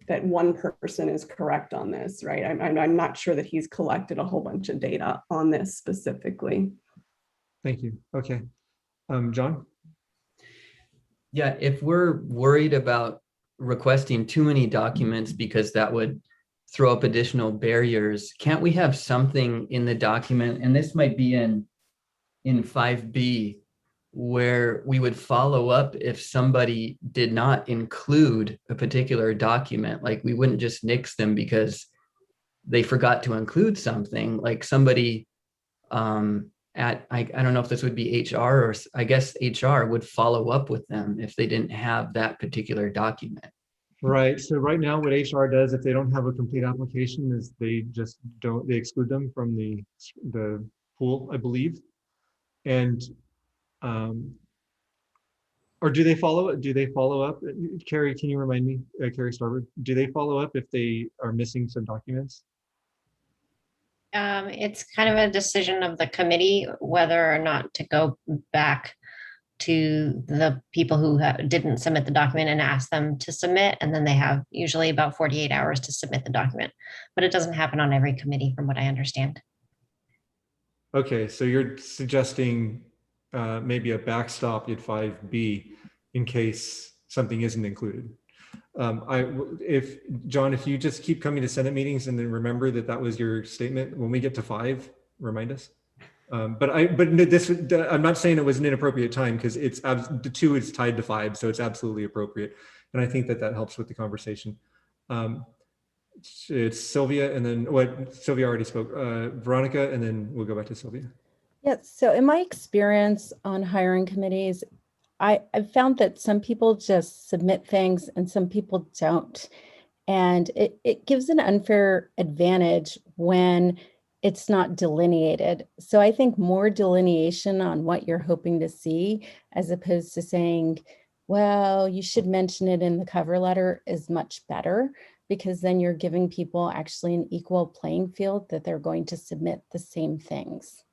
that one person is correct on this, right? I'm not sure that he's collected a whole bunch of data on this specifically. Thank you. Okay. John? Yeah, if we're worried about requesting too many documents because that would throw up additional barriers, can't we have something in the document, and this might be in 5B, where we would follow up if somebody did not include a particular document? Like, we wouldn't just nix them because they forgot to include something. Like somebody I don't know if this would be HR, or I guess HR would follow up with them if they didn't have that particular document. Right. So right now what HR does if they don't have a complete application is they just they exclude them from the pool, I believe. And or do they follow up? Carrie, can you remind me, Carrie Starboard, do they follow up if they are missing some documents? It's kind of a decision of the committee whether or not to go back to the people who didn't submit the document and ask them to submit. And then they have usually about 48 hours to submit the document, but it doesn't happen on every committee from what I understand. Okay, so you're suggesting maybe a backstop at 5B in case something isn't included. If John, if you just keep coming to Senate meetings and then remember that was your statement, when we get to 5, remind us. But I'm not saying it was an inappropriate time, because it's the 2 is tied to 5, so it's absolutely appropriate, and I think that helps with the conversation. It's Sylvia, and then Sylvia already spoke. Veronica, and then we'll go back to Sylvia. Yes. So in my experience on hiring committees, I've found that some people just submit things and some people don't, and it gives an unfair advantage when it's not delineated. So I think more delineation on what you're hoping to see, as opposed to saying, well, you should mention it in the cover letter, is much better, because then you're giving people actually an equal playing field that they're going to submit the same things.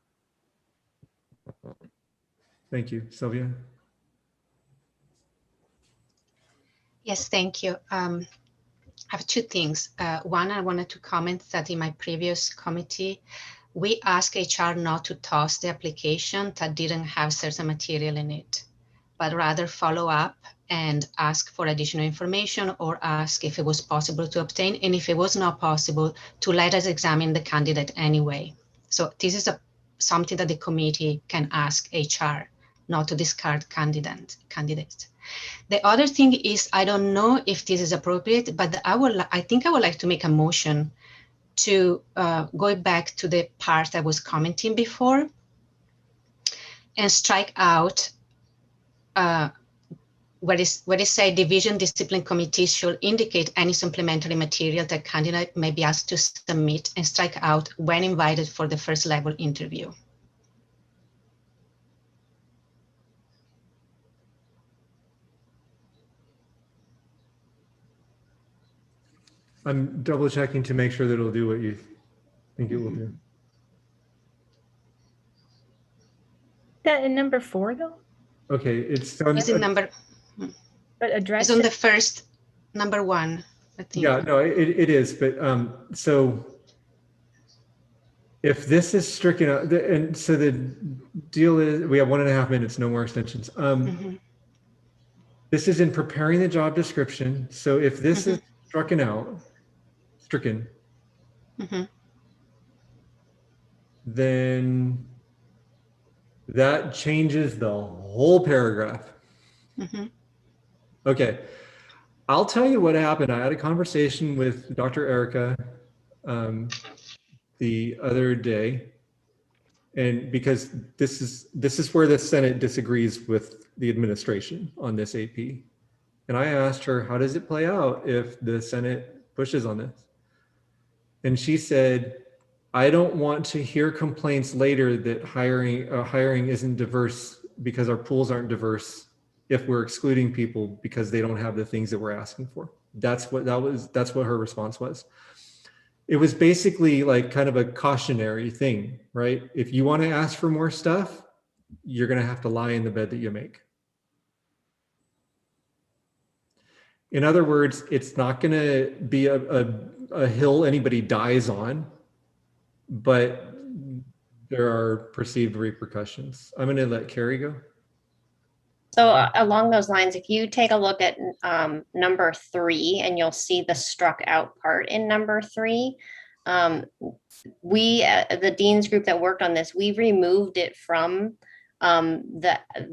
Thank you. Sylvia? Yes, thank you. I have 2 things. One, I wanted to comment that in my previous committee, we asked HR not to toss the application that didn't have certain material in it, but rather follow up and ask for additional information, or ask if it was possible to obtain, and if it was not possible, to let us examine the candidate anyway. So this is something that the committee can ask HR, not to discard candidates. The other thing is, I don't know if this is appropriate, but I think I would like to make a motion to go back to the part I was commenting before and strike out where it says division discipline committees should indicate any supplementary material that candidate may be asked to submit, and strike out when invited for the first level interview. I'm double checking to make sure that it'll do what you think it will do. That in number 4 though, Okay, it's It's in number, but address it's on it. the first, number 1, I think. yeah, no, it is, but so if this is stricken out, and so the deal is we have 1.5 minutes, no more extensions. This is in preparing the job description. So if this is stricken, then that changes the whole paragraph. Okay, I'll tell you what happened. I had a conversation with Dr. Erica the other day, and because this is where the Senate disagrees with the administration on this AP. And I asked her, how does it play out if the Senate pushes on this? And she said, I don't want to hear complaints later that hiring isn't diverse because our pools aren't diverse if we're excluding people because they don't have the things that we're asking for. That's what her response was. It was basically like kind of a cautionary thing, right? If you want to ask for more stuff, you're going to have to lie in the bed that you make. In other words, it's not going to be a hill anybody dies on, but there are perceived repercussions. I'm going to let Carrie go. So along those lines, if you take a look at number 3, and you'll see the struck out part in number 3, we, the Dean's group that worked on this, we removed it from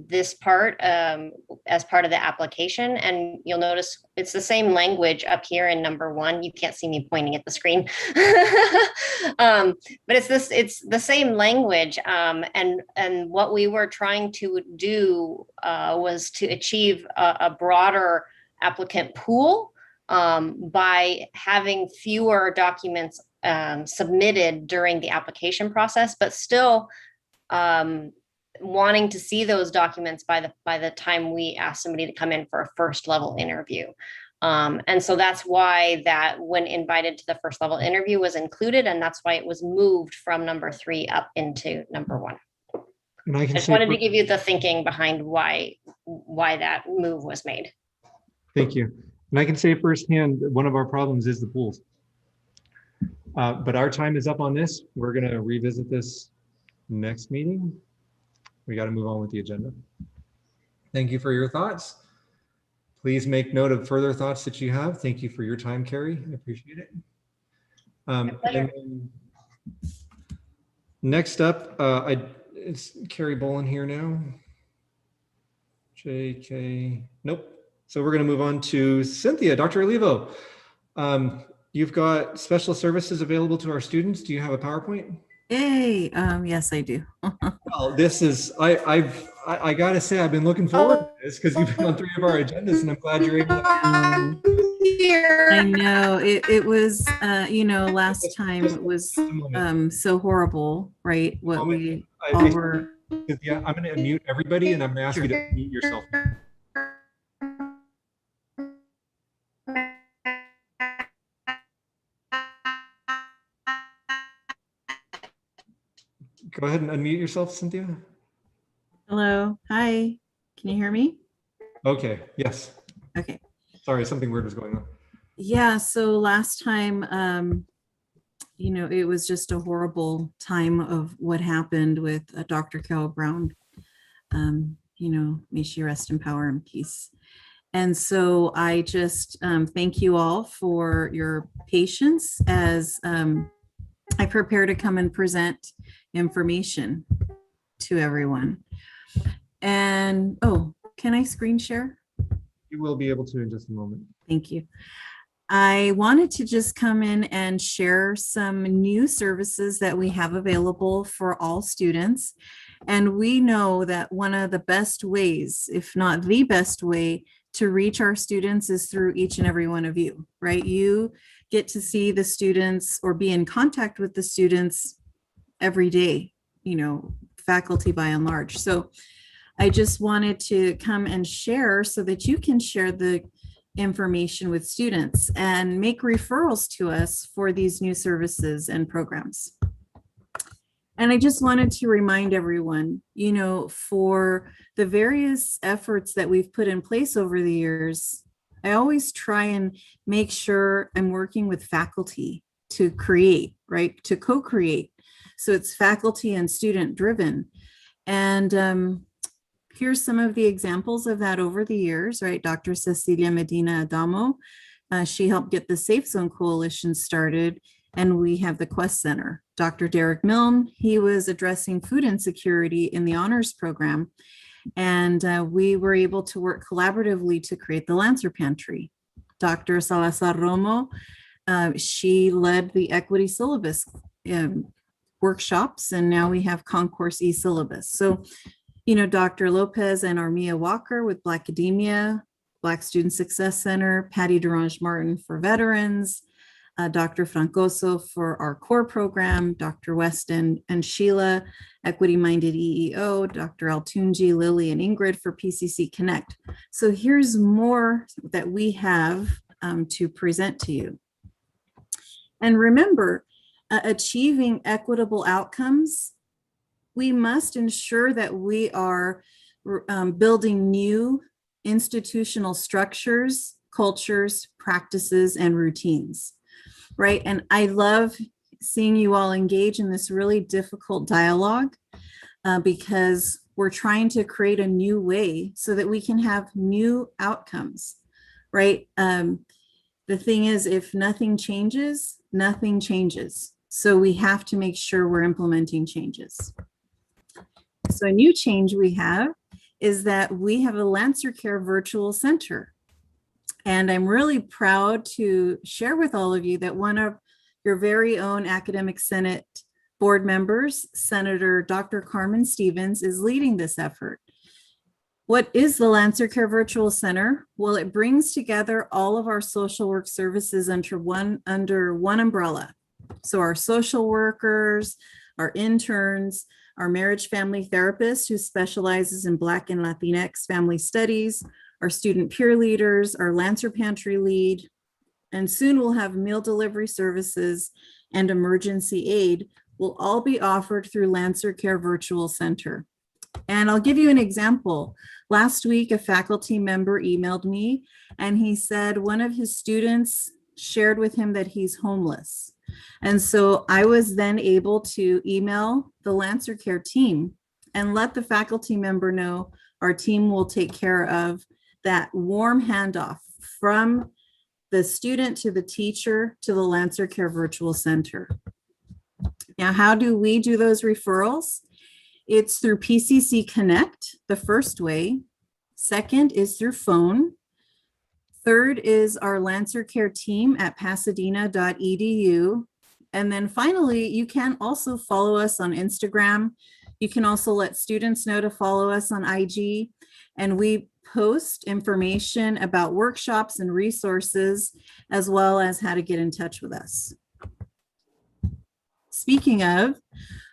this part as part of the application. And you'll notice it's the same language up here in number 1. You can't see me pointing at the screen, but it's the same language. And what we were trying to do was to achieve a broader applicant pool by having fewer documents submitted during the application process, but still wanting to see those documents by the time we ask somebody to come in for a first level interview. And so that's why that when invited to the first level interview was included, and that's why it was moved from number 3 up into number 1. And I just wanted to give you the thinking behind why that move was made. Thank you. And I can say firsthand that one of our problems is the pools. But our time is up on this. We're going to revisit this next meeting. We got to move on with the agenda. Thank you for your thoughts. Please make note of further thoughts that you have. Thank you for your time, Carrie. I appreciate it. And then next up, it's Carrie Bolin here now. JK, nope. So we're going to move on to Cynthia, Dr. Olivo. You've got special services available to our students. Do you have a PowerPoint? Yay, yes, I do. Well, this is, I gotta say, I've been looking forward to this because you've been on 3 of our agendas, and I'm glad you're able to. I know it was, last time it was so horrible, right? What we all were. Yeah, I'm going to unmute everybody, and I'm going to ask you to unmute yourself. Go ahead and unmute yourself, Cynthia. Hello. Hi. Can you hear me? Okay. Yes. Okay. Sorry, something weird was going on. Yeah. So last time, it was just a horrible time of what happened with Dr. Carol Brown. May she rest in power and peace. And so I just thank you all for your patience as I prepare to come and present information to everyone. And, can I screen share? You will be able to in just a moment. Thank you. I wanted to just come in and share some new services that we have available for all students. And we know that one of the best ways, if not the best way, to reach our students is through each and every one of you, right? You get to see the students or be in contact with the students every day, faculty by and large. So I just wanted to come and share so that you can share the information with students and make referrals to us for these new services and programs. And I just wanted to remind everyone, you know, for the various efforts that we've put in place over the years, I always try and make sure I'm working with faculty to create, right, to co-create. So it's faculty and student driven. And here's some of the examples of that over the years, right? Dr. Cecilia Medina Adamo, she helped get the Safe Zone Coalition started, and we have the Quest Center. Dr. Derek Milne, he was addressing food insecurity in the honors program, and we were able to work collaboratively to create the Lancer Pantry. Dr. Salazar Romo, she led the Equity Syllabus workshops, and now we have Concourse e-Syllabus. So, you know, Dr. Lopez and Armia Walker with Black Academia, Black Student Success Center, Patty Durange Martin for veterans, Dr. Francoso for our core program, Dr. Weston and Sheila, Equity Minded EEO, Dr. Altunji, Lily, and Ingrid for PCC Connect. So here's more that we have to present to you. And remember, achieving equitable outcomes, we must ensure that we are building new institutional structures, cultures, practices, and routines, right? And I love seeing you all engage in this really difficult dialogue because we're trying to create a new way so that we can have new outcomes, right? The thing is, if nothing changes, nothing changes. So we have to make sure we're implementing changes. So a new change we have is that we have a Lancer Care Virtual Center. And I'm really proud to share with all of you that one of your very own Academic Senate board members, Senator Dr. Carmen Stevens, is leading this effort. What is the Lancer Care Virtual Center? Well, it brings together all of our social work services under one umbrella. So our social workers, our interns, our marriage family therapist who specializes in Black and Latinx family studies, our student peer leaders, our Lancer Pantry lead, and soon we'll have meal delivery services and emergency aid will all be offered through Lancer Care Virtual Center. And I'll give you an example. Last week, a faculty member emailed me and he said one of his students shared with him that he's homeless. And so I was then able to email the Lancer Care team and let the faculty member know our team will take care of that warm handoff from the student to the teacher to the Lancer Care Virtual Center. Now, how do we do those referrals? It's through PCC Connect, the first way. Second is through phone. Third is our Lancer Care team at pasadena.edu. And then finally, you can also follow us on Instagram. You can also let students know to follow us on IG. And we post information about workshops and resources, as well as how to get in touch with us. Speaking of,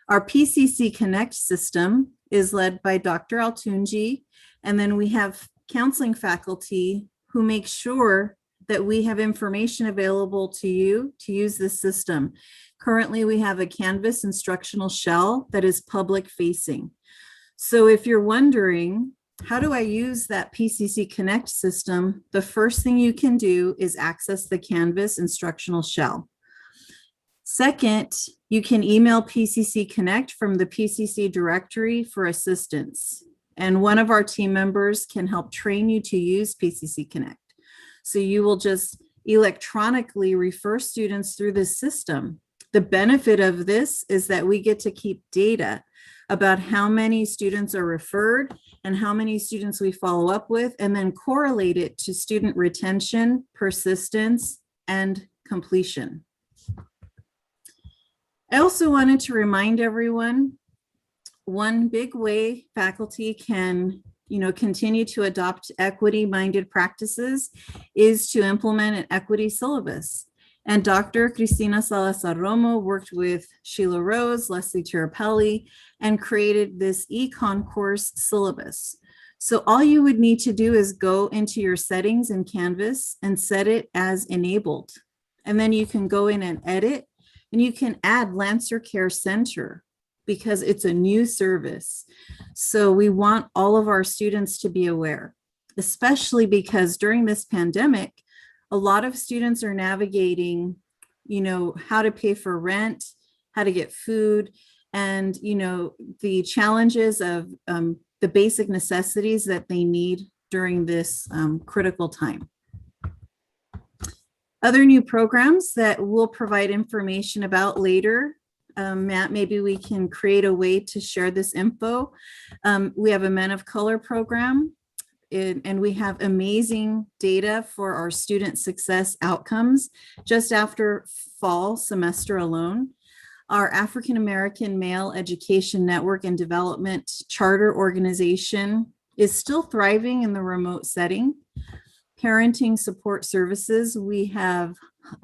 our PCC Connect system is led by Dr. Altunji, and then we have counseling faculty who make sure that we have information available to you to use this system. Currently, we have a Canvas instructional shell that is public facing. So if you're wondering, how do I use that PCC Connect system? The first thing you can do is access the Canvas instructional shell. Second, you can email PCC Connect from the PCC directory for assistance. And one of our team members can help train you to use PCC Connect. So you will just electronically refer students through this system. The benefit of this is that we get to keep data about how many students are referred and how many students we follow up with, and then correlate it to student retention, persistence, and completion. I also wanted to remind everyone, one big way faculty can continue to adopt equity-minded practices is to implement an equity syllabus. And Dr. Cristina Salazar Romo worked with Sheila Rose, Leslie Tirapelli, and created this e-concourse syllabus. So all you would need to do is go into your settings in Canvas and set it as enabled. And then you can go in and edit, and you can add Lancer Care Center because it's a new service. So we want all of our students to be aware, especially because during this pandemic, a lot of students are navigating, how to pay for rent, how to get food, and, the challenges of the basic necessities that they need during this critical time. Other new programs that we'll provide information about later. Matt, maybe we can create a way to share this info. We have a Men of Color program, and we have amazing data for our student success outcomes just after fall semester alone. Our African American Male Education Network and Development Charter Organization is still thriving in the remote setting. Parenting support services, we have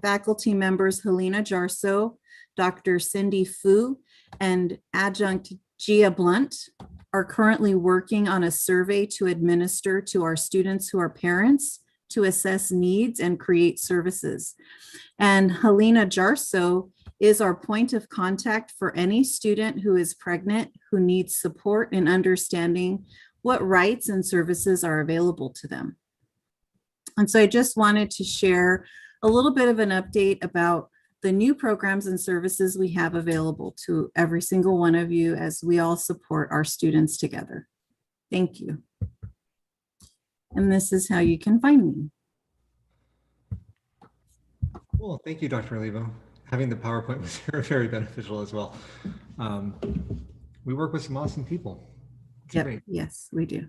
faculty members Helena Jarso, Dr. Cindy Fu, and adjunct Gia Blunt are currently working on a survey to administer to our students who are parents to assess needs and create services. And Helena Jarso is our point of contact for any student who is pregnant who needs support in understanding what rights and services are available to them. And so I just wanted to share a little bit of an update about the new programs and services we have available to every single one of you as we all support our students together. Thank you. And this is how you can find me. Cool, thank you, Dr. Olivo. Having the PowerPoint was very beneficial as well. We work with some awesome people. It's great. Yes, we do.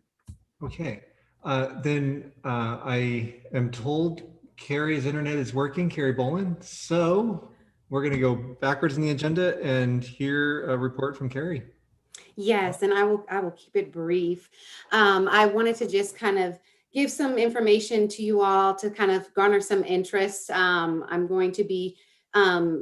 Okay, then I am told Carrie's internet is working, Carrie Boland. So we're going to go backwards in the agenda and hear a report from Carrie. Yes, and I will keep it brief. I wanted to just kind of give some information to you all to kind of garner some interest. I'm going to be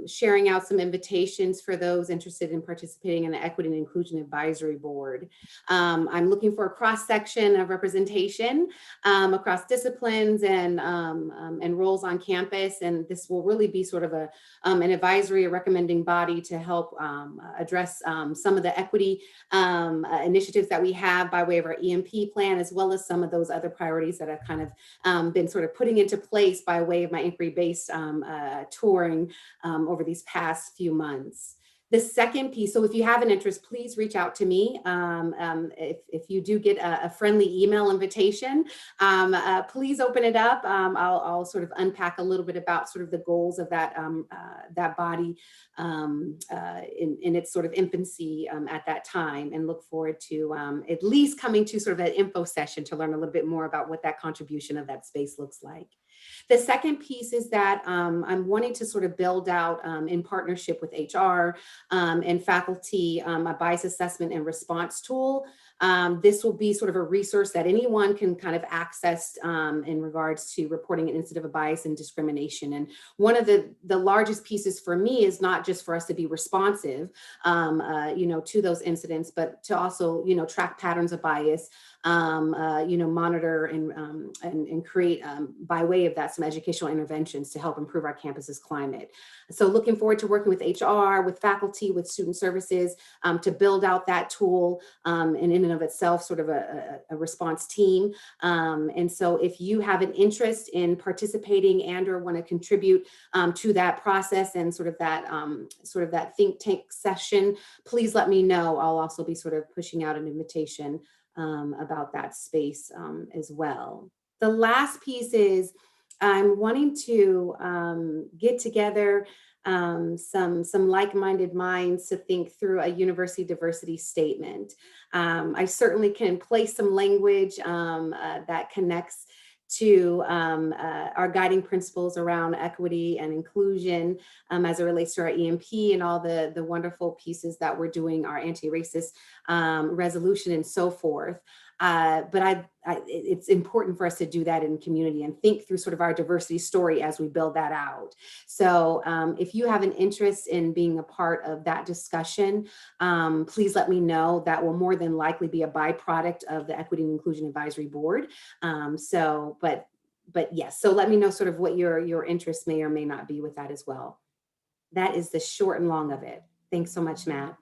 sharing out some invitations for those interested in participating in the Equity and Inclusion Advisory Board. I'm looking for a cross-section of representation across disciplines and roles on campus, and this will really be sort of an advisory, a recommending body to help address some of the equity initiatives that we have by way of our EMP plan, as well as some of those other priorities that I've kind of been sort of putting into place by way of my inquiry-based touring over these past few months. The second piece, so if you have an interest, please reach out to me. If you do get a friendly email invitation, please open it up. I'll sort of unpack a little bit about sort of the goals of that, that body in its sort of infancy at that time, and look forward to at least coming to sort of an info session to learn a little bit more about what that contribution of that space looks like. The second piece is that I'm wanting to sort of build out in partnership with HR and faculty a bias assessment and response tool. This will be sort of a resource that anyone can kind of access in regards to reporting an incident of bias and discrimination. And one of the largest pieces for me is not just for us to be responsive, to those incidents, but to also, track patterns of bias, monitor and create by way of that some educational interventions to help improve our campus's climate. So looking forward to working with HR, with faculty, with student services to build out that tool and in and of itself sort of a response team. And so if you have an interest in participating and or want to contribute to that process and sort of that think tank session, please let me know. I'll also be sort of pushing out an invitation about that space as well. The last piece is I'm wanting to get together some like-minded minds to think through a university diversity statement. I certainly can place some language that connects to our guiding principles around equity and inclusion as it relates to our EMP and all the wonderful pieces that we're doing, our anti-racist resolution and so forth. But it's important for us to do that in community and think through sort of our diversity story as we build that out. So if you have an interest in being a part of that discussion, please let me know. That will more than likely be a byproduct of the Equity and Inclusion Advisory Board. But yes, so let me know sort of what your interest may or may not be with that as well. That is the short and long of it. Thanks so much, Matt.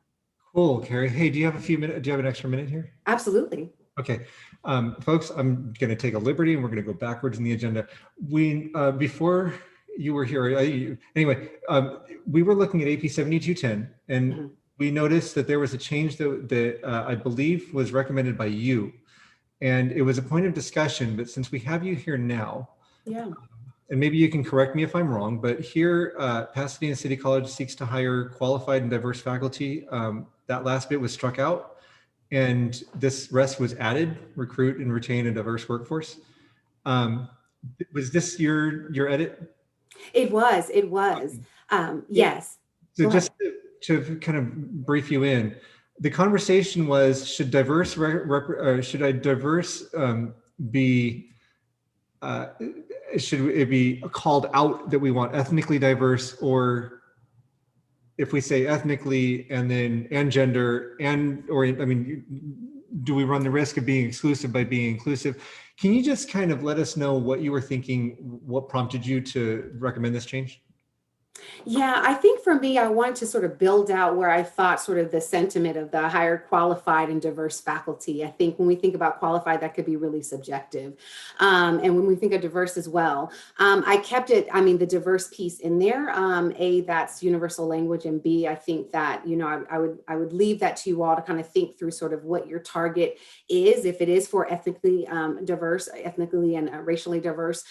Cool, Carrie. Hey, do you have a few minutes? Do you have an extra minute here? Absolutely. Okay, folks, I'm going to take a liberty and we're going to go backwards in the agenda. Before you were here, anyway, we were looking at AP 7210 and we noticed that there was a change that I believe was recommended by you. And it was a point of discussion, but since we have you here now, yeah, and maybe you can correct me if I'm wrong, but here Pasadena City College seeks to hire qualified and diverse faculty. That last bit was struck out and this rest was added: recruit and retain a diverse workforce. Was this your edit? It was. Yes. So just to kind of brief you in, the conversation was, should diverse be, should it be called out that we want ethnically diverse, or if we say ethnically and then and gender do we run the risk of being exclusive by being inclusive? Can you just kind of let us know what you were thinking, what prompted you to recommend this change? Yeah, I think for me, I wanted to sort of build out where I thought sort of the sentiment of the higher qualified and diverse faculty. I think when we think about qualified, that could be really subjective. And when we think of diverse as well, I kept it, the diverse piece in there. A, that's universal language, and B, I think that, I would leave that to you all to kind of think through sort of what your target is. If it is for ethnically diverse, ethnically and racially diverse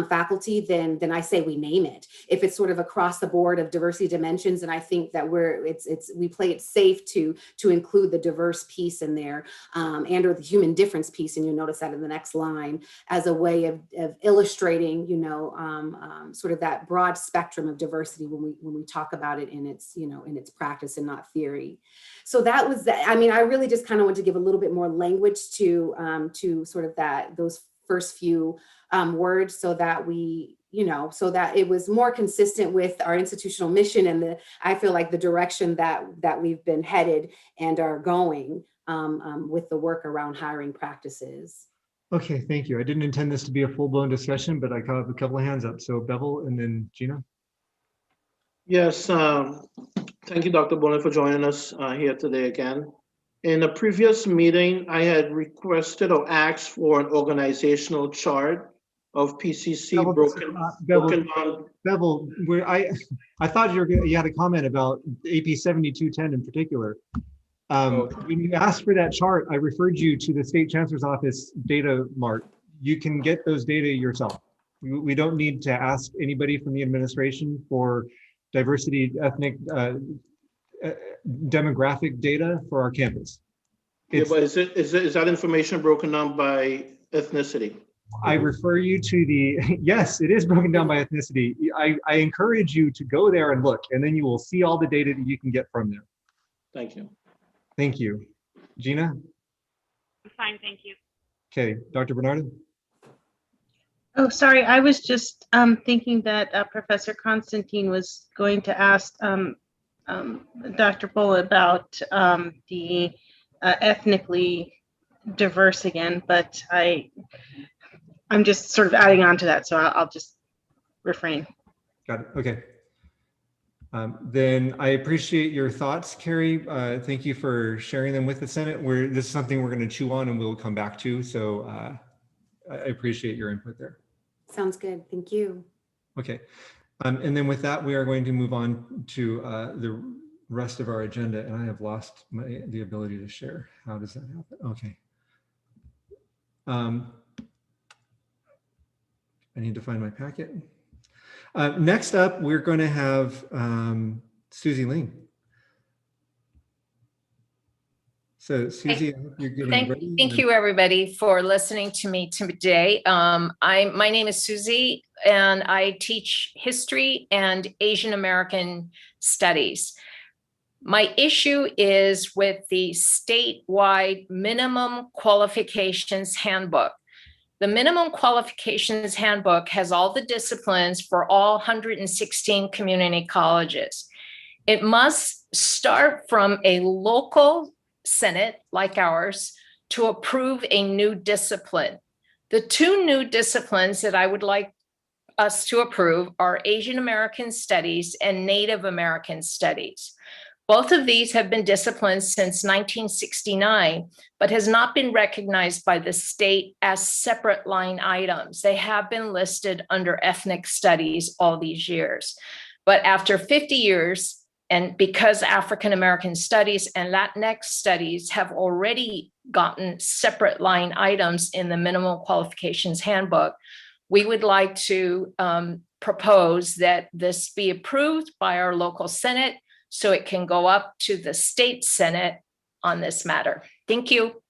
faculty, then I say we name it. If it's sort of across the board of diversity dimensions, and I think that we play it safe to include the diverse piece in there, and or the human difference piece, and you'll notice that in the next line, as a way of illustrating, sort of that broad spectrum of diversity when we talk about it in its, in its practice and not theory. So that was that. I really just kind of want to give a little bit more language to sort of those first few words, so that so that it was more consistent with our institutional mission and I feel like the direction that we've been headed and are going with the work around hiring practices. Okay, thank you. I didn't intend this to be a full-blown discussion, but I caught a couple of hands up. So Bevel and then Gina. Yes, thank you, Dr. Boland, for joining us here today again. In a previous meeting, I had requested or asked for an organizational chart of PCC broken down. Bevel, I thought you had a comment about AP 7210 in particular. When you asked for that chart, I referred you to the State Chancellor's Office data mart. You can get those data yourself. We don't need to ask anybody from the administration for diversity, ethnic, demographic data for our campus. Yeah, but is that information broken down by ethnicity? I refer you to yes, it is broken down by ethnicity. I encourage you to go there and look, and then you will see all the data that you can get from there. Thank you. Thank you. Gina? I'm fine, thank you. Okay, Dr. Bernardo? Oh, sorry, I was just thinking that Professor Constantine was going to ask Dr. Bull about the ethnically diverse again, but I'm just sort of adding on to that, so I'll just refrain. Got it. Okay. Then I appreciate your thoughts, Carrie. Thank you for sharing them with the Senate. This is something we're going to chew on and we'll come back to. So I appreciate your input there. Sounds good. Thank you. Okay. And then with that, we are going to move on to the rest of our agenda. And I have lost the ability to share. How does that happen? Okay. I need to find my packet. Next up, we're going to have Susie Ling. So Susie, I hope you're getting ready. Thank you everybody for listening to me today. My name is Susie and I teach history and Asian American studies. My issue is with the statewide minimum qualifications handbook. The minimum qualifications handbook has all the disciplines for all 116 community colleges. It must start from a local senate like ours to approve a new discipline. The two new disciplines that I would like us to approve are Asian American Studies and Native American Studies. Both of these have been disciplines since 1969, but has not been recognized by the state as separate line items. They have been listed under ethnic studies all these years. But after 50 years, and because African American studies and Latinx studies have already gotten separate line items in the minimum qualifications handbook, we would like to propose that this be approved by our local Senate so it can go up to the state Senate on this matter. Thank you.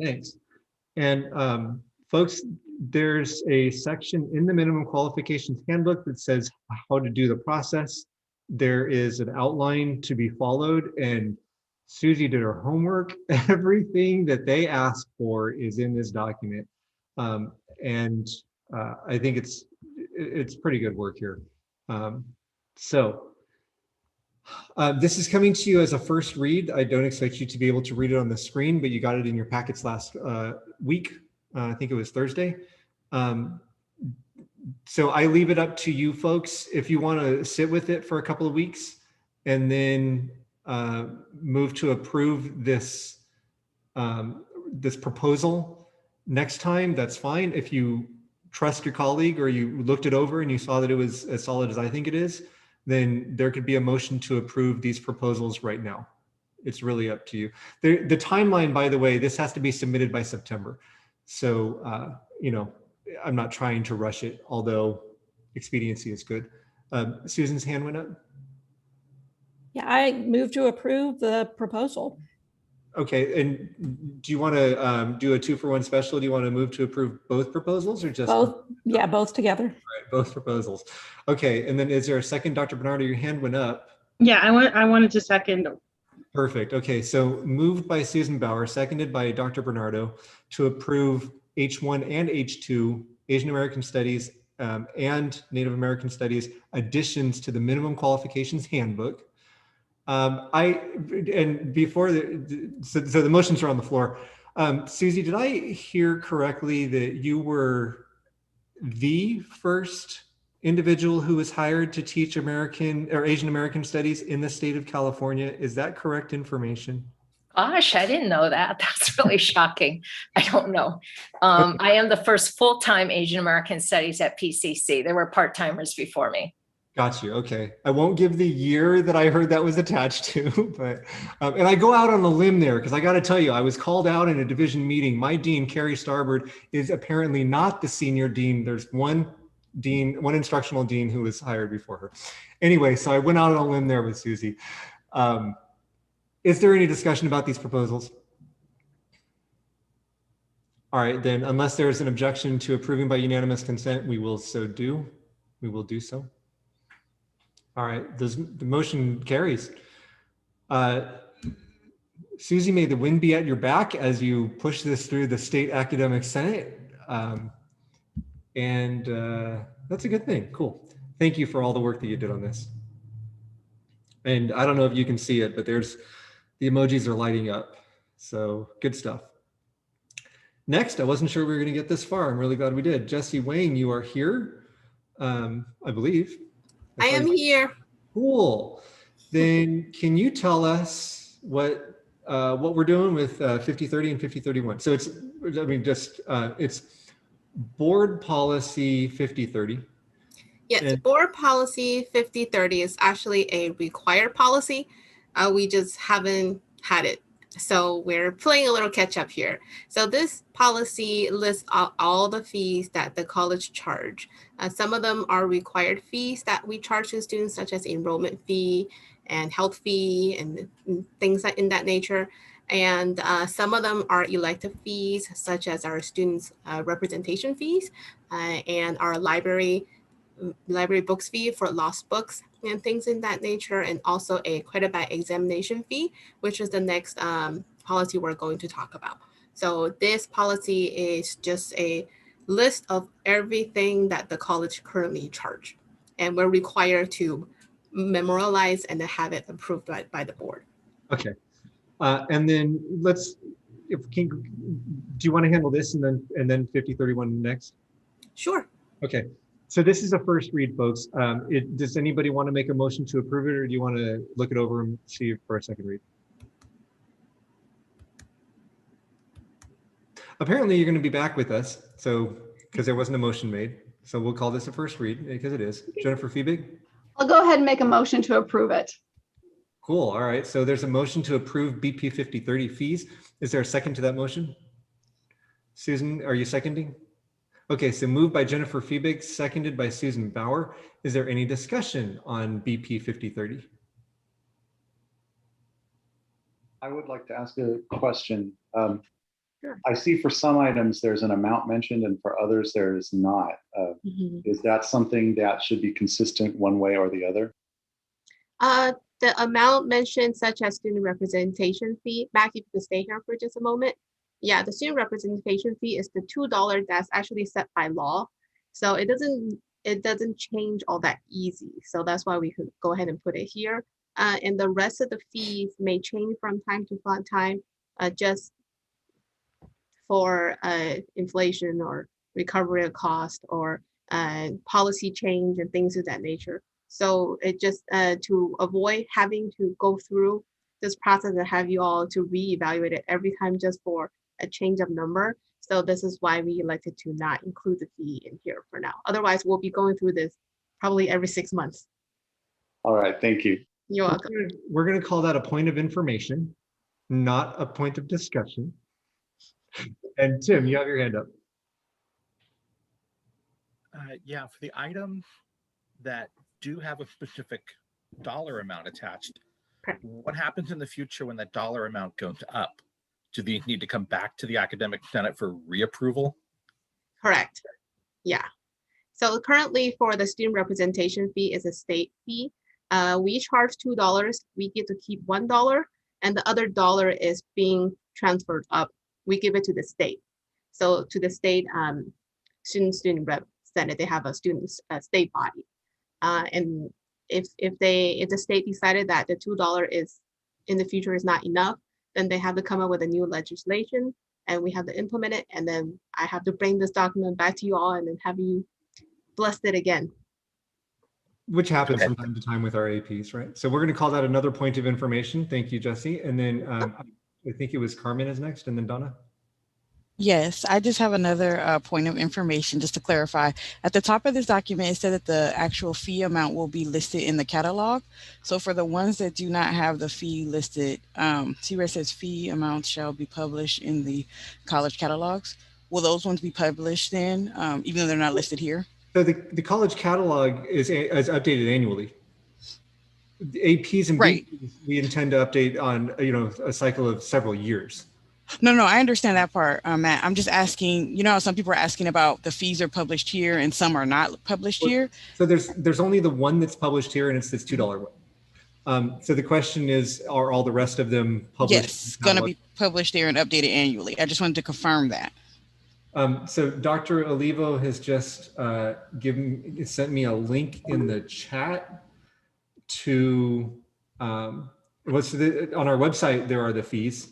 Thanks. And folks, there's a section in the minimum qualifications handbook that says how to do the process. There is an outline to be followed, and Susie did her homework. Everything that they asked for is in this document. And I think it's pretty good work here. This is coming to you as a first read. I don't expect you to be able to read it on the screen, but you got it in your packets last week. I think it was Thursday. So I leave it up to you folks if you want to sit with it for a couple of weeks and then move to approve this this proposal next time. That's fine. If you trust your colleague or you looked it over and you saw that it was as solid as I think it is, then there could be a motion to approve these proposals right now. It's really up to you. The timeline, by the way, this has to be submitted by September. So, you know, I'm not trying to rush it, although expediency is good. Susan's hand went up. Yeah, I move to approve the proposal. Okay, and do you want to do a 2-for-1 special? Do you want to move to approve both proposals or just both? Yeah, both together. All right, both proposals. Okay, and then is there a second, Dr. Bernardo? Your hand went up. Yeah, I wanted to second. Perfect. Okay, so moved by Susan Bauer, seconded by Dr. Bernardo to approve H1 and H2 Asian American Studies and Native American Studies additions to the minimum qualifications handbook. So the motions are on the floor. Susie, did I hear correctly that you were the first individual who was hired to teach American or Asian American Studies in the state of California? Is that correct information? Gosh, I didn't know that. That's really shocking. I don't know. I am the first full-time Asian American Studies at PCC. There were part-timers before me. Got you. Okay. I won't give the year that I heard that was attached to, but, and I go out on a limb there because I got to tell you, I was called out in a division meeting. My dean, Carrie Starbird, is apparently not the senior dean. There's one dean, one instructional dean who was hired before her. Anyway, so I went out on a limb there with Susie. Is there any discussion about these proposals? All right, then, unless there's an objection to approving by unanimous consent, we will do so. All right, the motion carries. Susie, may the wind be at your back as you push this through the State Academic Senate. And that's a good thing. Cool. Thank you for all the work that you did on this. And I don't know if you can see it, but the emojis are lighting up. So good stuff. Next, I wasn't sure we were going to get this far. I'm really glad we did. Jesse Wang, you are here, I believe. I am here. Cool. Then can you tell us what we're doing with 5030 and 5031? So it's, I mean, just it's board policy 5030. Yes, and board policy 5030 is actually a required policy. We just haven't had it. So we're playing a little catch up here. So this policy lists all the fees that the college charge. Some of them are required fees that we charge to students, such as enrollment fee and health fee and things in that nature. And some of them are elective fees, such as our students' representation fees and our library library books fee for lost books and things in that nature, and also a credit by examination fee, which is the next policy we're going to talk about. So this policy is just a list of everything that the college currently charge, and we're required to memorialize and then have it approved by the board. Okay. And then do you want to handle this and then 5031 next? Sure. Okay. So this is a first read, folks. Does anybody want to make a motion to approve it, or do you want to look it over and see it for a second read? Apparently you're going to be back with us, so because there wasn't a motion made. So we'll call this a first read because it is. Jennifer Fiebig? I'll go ahead and make a motion to approve it. Cool. All right. So there's a motion to approve BP 5030 fees. Is there a second to that motion? Susan, are you seconding? Okay, so moved by Jennifer Fiebig, seconded by Susan Bauer. Is there any discussion on BP 5030? I would like to ask a question. Sure. I see for some items there's an amount mentioned and for others there is not. Is that something that should be consistent one way or the other? The amount mentioned, such as student representation fee, Mac, if you could stay here for just a moment. Yeah, the student representation fee is the $2 that's actually set by law. So it doesn't change all that easy. So that's why we could go ahead and put it here. And the rest of the fees may change from time to time, just for inflation or recovery of cost or policy change and things of that nature. So it just to avoid having to go through this process and have you all to reevaluate it every time just for a change of number. So this is why we elected to not include the fee in here for now. Otherwise, we'll be going through this probably every 6 months. All right, thank you. You're welcome. We're going to call that a point of information, not a point of discussion. And Tim, you have your hand up. Yeah, for the items that do have a specific dollar amount attached, what happens in the future when that dollar amount goes up? Do they need to come back to the academic senate for reapproval? Correct. Yeah. So currently for the student representation fee is a state fee. We charge $2. We get to keep $1, and the other dollar is being transferred up. We give it to the state. So to the state student rep senate, they have a state body. And if the state decided that the $2 is in the future is not enough, then they have to come up with a new legislation and we have to implement it. And then I have to bring this document back to you all and then have you blessed it again. Which happens from time to time with our APs, right? So we're going to call that another point of information. Thank you, Jesse. And then I think it was Carmen is next, and then Donna. Yes, I just have another point of information just to clarify. At the top of this document, it said that the actual fee amount will be listed in the catalog. So for the ones that do not have the fee listed, see where it says fee amounts shall be published in the college catalogs. Will those ones be published then, even though they're not listed here? So the college catalog is updated annually. The APs and right. BPs, we intend to update on a cycle of several years. No, I understand that part, Matt. I'm just asking, how some people are asking about the fees are published here and some are not published here. So there's only the one that's published here, and it's this $2 one. So the question is, are all the rent of them published? Yes, going to be published there and updated annually. I just wanted to confirm that. So Dr. Olivo has just sent me a link in the chat to on our website. There are the fees.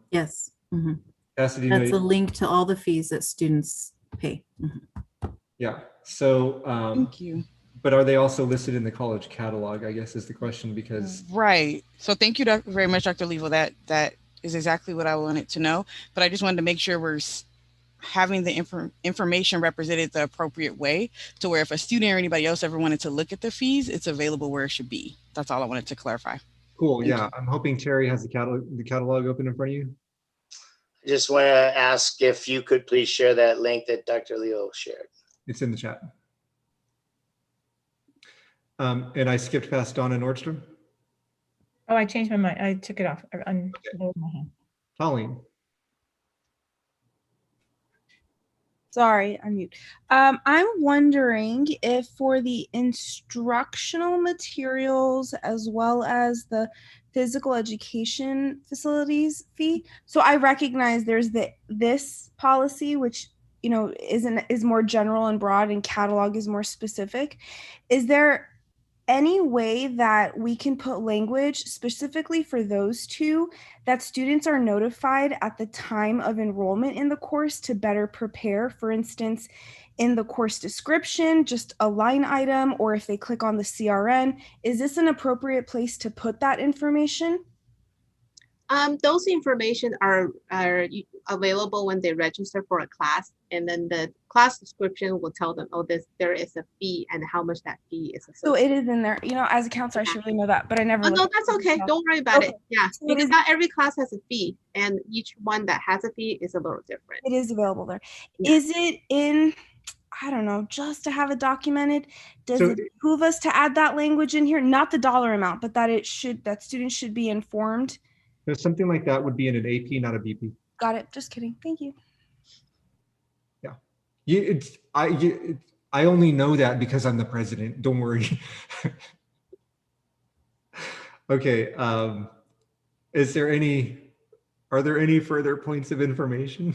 Yes. Mm-hmm. Cassidy, that's a link to all the fees that students pay. Mm-hmm. Yeah. So thank you. But are they also listed in the college catalog, I guess is the question, because right. So thank you very much, Dr. Olivo. That is exactly what I wanted to know, but I just wanted to make sure we're having the information represented the appropriate way to where if a student or anybody else ever wanted to look at the fees, it's available where it should be. That's all I wanted to clarify. Cool. Thank you. I'm hoping Terry has the catalog open in front of you. I just want to ask if you could please share that link that Dr. Leo shared. It's in the chat. And I skipped past Donna Nordstrom. Oh, I changed my mind. I took it off. My hand. Colleen. Sorry, I'm mute. I'm wondering if for the instructional materials as well as the physical education facilities fee. So I recognize there's this policy, which is more general and broad, and catalog is more specific. Is there any way that we can put language specifically for those two that students are notified at the time of enrollment in the course to better prepare? For instance, in the course description, just a line item, or if they click on the CRN, is this an appropriate place to put that information? Those information are available when they register for a class, and then the class description will tell them, oh, there is a fee and how much that fee is associated. So it is in there. As a counselor, I should really know that, but I never. Oh, no, that's okay. Don't worry about it. Yeah, So because not every class has a fee, and each one that has a fee is a little different. It is available there. Yeah. Is it in? I don't know, just to have it documented? Does it behoove us to add that language in here? Not the dollar amount, but that students should be informed. There's something like that would be in an AP, not a BP. Got it. Just kidding. Thank you. Yeah. I only know that because I'm the president. Don't worry. Okay. Are there any further points of information?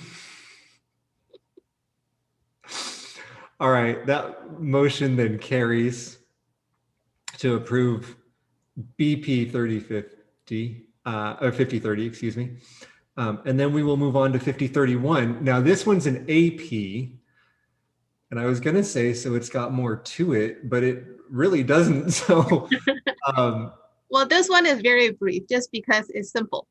All right. That motion then carries to approve BP 3050. Or 5030, excuse me. And then we will move on to 5031. Now this one's an AP, and I was going to say, so it's got more to it, but it really doesn't. So, well, this one is very brief just because it's simple.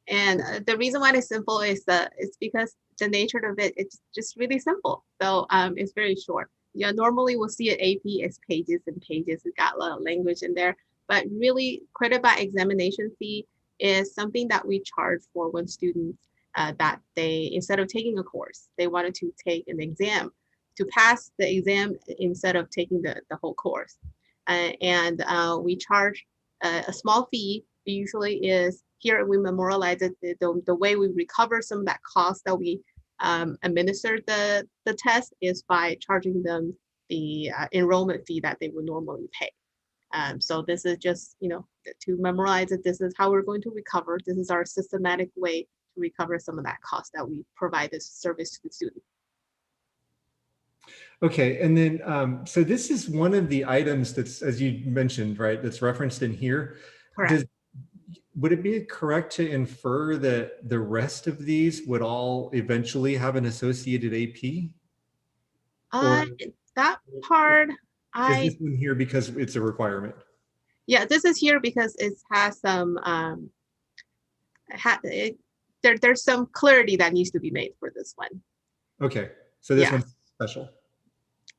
And the reason why it's simple is it's because the nature of it's just really simple. So it's very short. Yeah, normally we'll see an AP as pages and pages. It's got a lot of language in there. But really, credit by examination fee is something that we charge for when students that they, instead of taking a course, they wanted to take an exam to pass the exam instead of taking the whole course. And we charge a small fee. Usually is here we memorialize it, the way we recover some of that cost that we administered the test is by charging them the enrollment fee that they would normally pay. So this is just, to memorize it, this is how we're going to recover. This is our systematic way to recover some of that cost that we provide this service to the student. Okay, and then, so this is one of the items that's, as you mentioned, right, that's referenced in here. Correct. Would it be correct to infer that the rest of these would all eventually have an associated AP? That part, is this one here because it's a requirement? Yeah, this is here because it has some, there's some clarity that needs to be made for this one. Okay, so this one's special.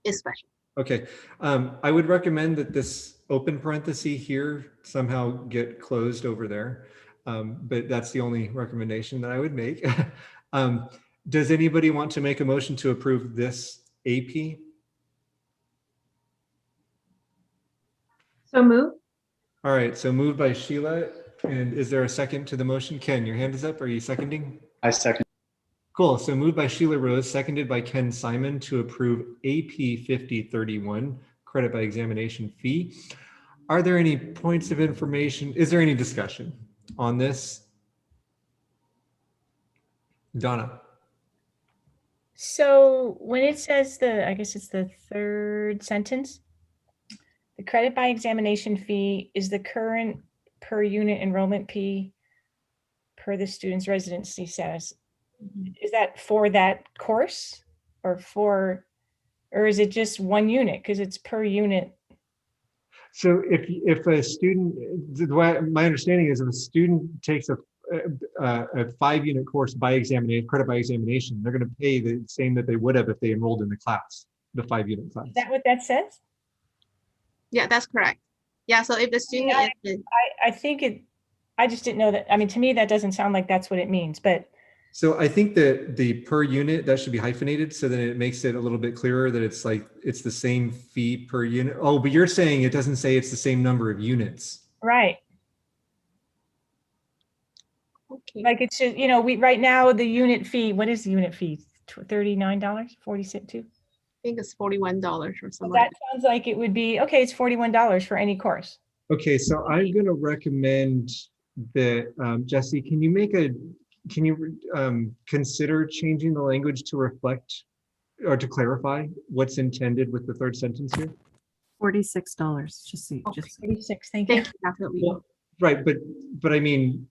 It's special. Okay, I would recommend that this open parenthesis here somehow get closed over there, but that's the only recommendation that I would make. Does anybody want to make a motion to approve this AP? So moved. All right, so moved by Sheila. And is there a second to the motion? Ken, your hand is up. Are you seconding? I second. Cool. So moved by Sheila Rose, seconded by Ken Simon to approve AP 5031, credit by examination fee. Are there any points of information? Is there any discussion on this? Donna. So when it says I guess it's the third sentence, the credit by examination fee is the current per unit enrollment fee per the student's residency status. Is that for that course or is it just one unit? Because it's per unit. So if a student, my understanding is if a student takes a 5-unit course by examination, credit by examination, they're going to pay the same that they would have if they enrolled in the class, the 5-unit class. Is that what that says? Yeah, that's correct. Yeah, so if the student I think I just didn't know that. I mean, to me, that doesn't sound like that's what it means, but. So I think that the per unit, that should be hyphenated, so then it makes it a little bit clearer that it's like, it's the same fee per unit. Oh, but you're saying it doesn't say it's the same number of units. Right. Okay. Like it's just, right now the unit fee, what is the unit fee? $39, 46 too. I think it's $41 or So something. that sounds like it would be, okay, it's $41 for any course. Okay, so I'm going to recommend that, Jesse, can you consider changing the language to reflect or to clarify what's intended with the third sentence here? $46, just so, just 46, thank you. Definitely. Well, right, but I mean,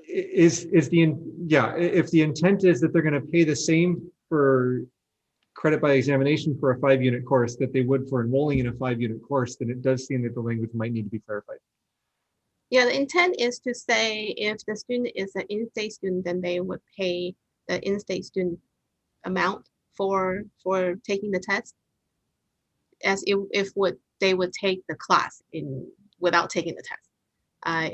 if the intent is that they're going to pay the same for credit by examination for a 5-unit course that they would for enrolling in a 5-unit course, then it does seem that the language might need to be clarified. Yeah, the intent is to say if the student is an in-state student, then they would pay the in-state student amount for taking the test, as if they would take the class without taking the test.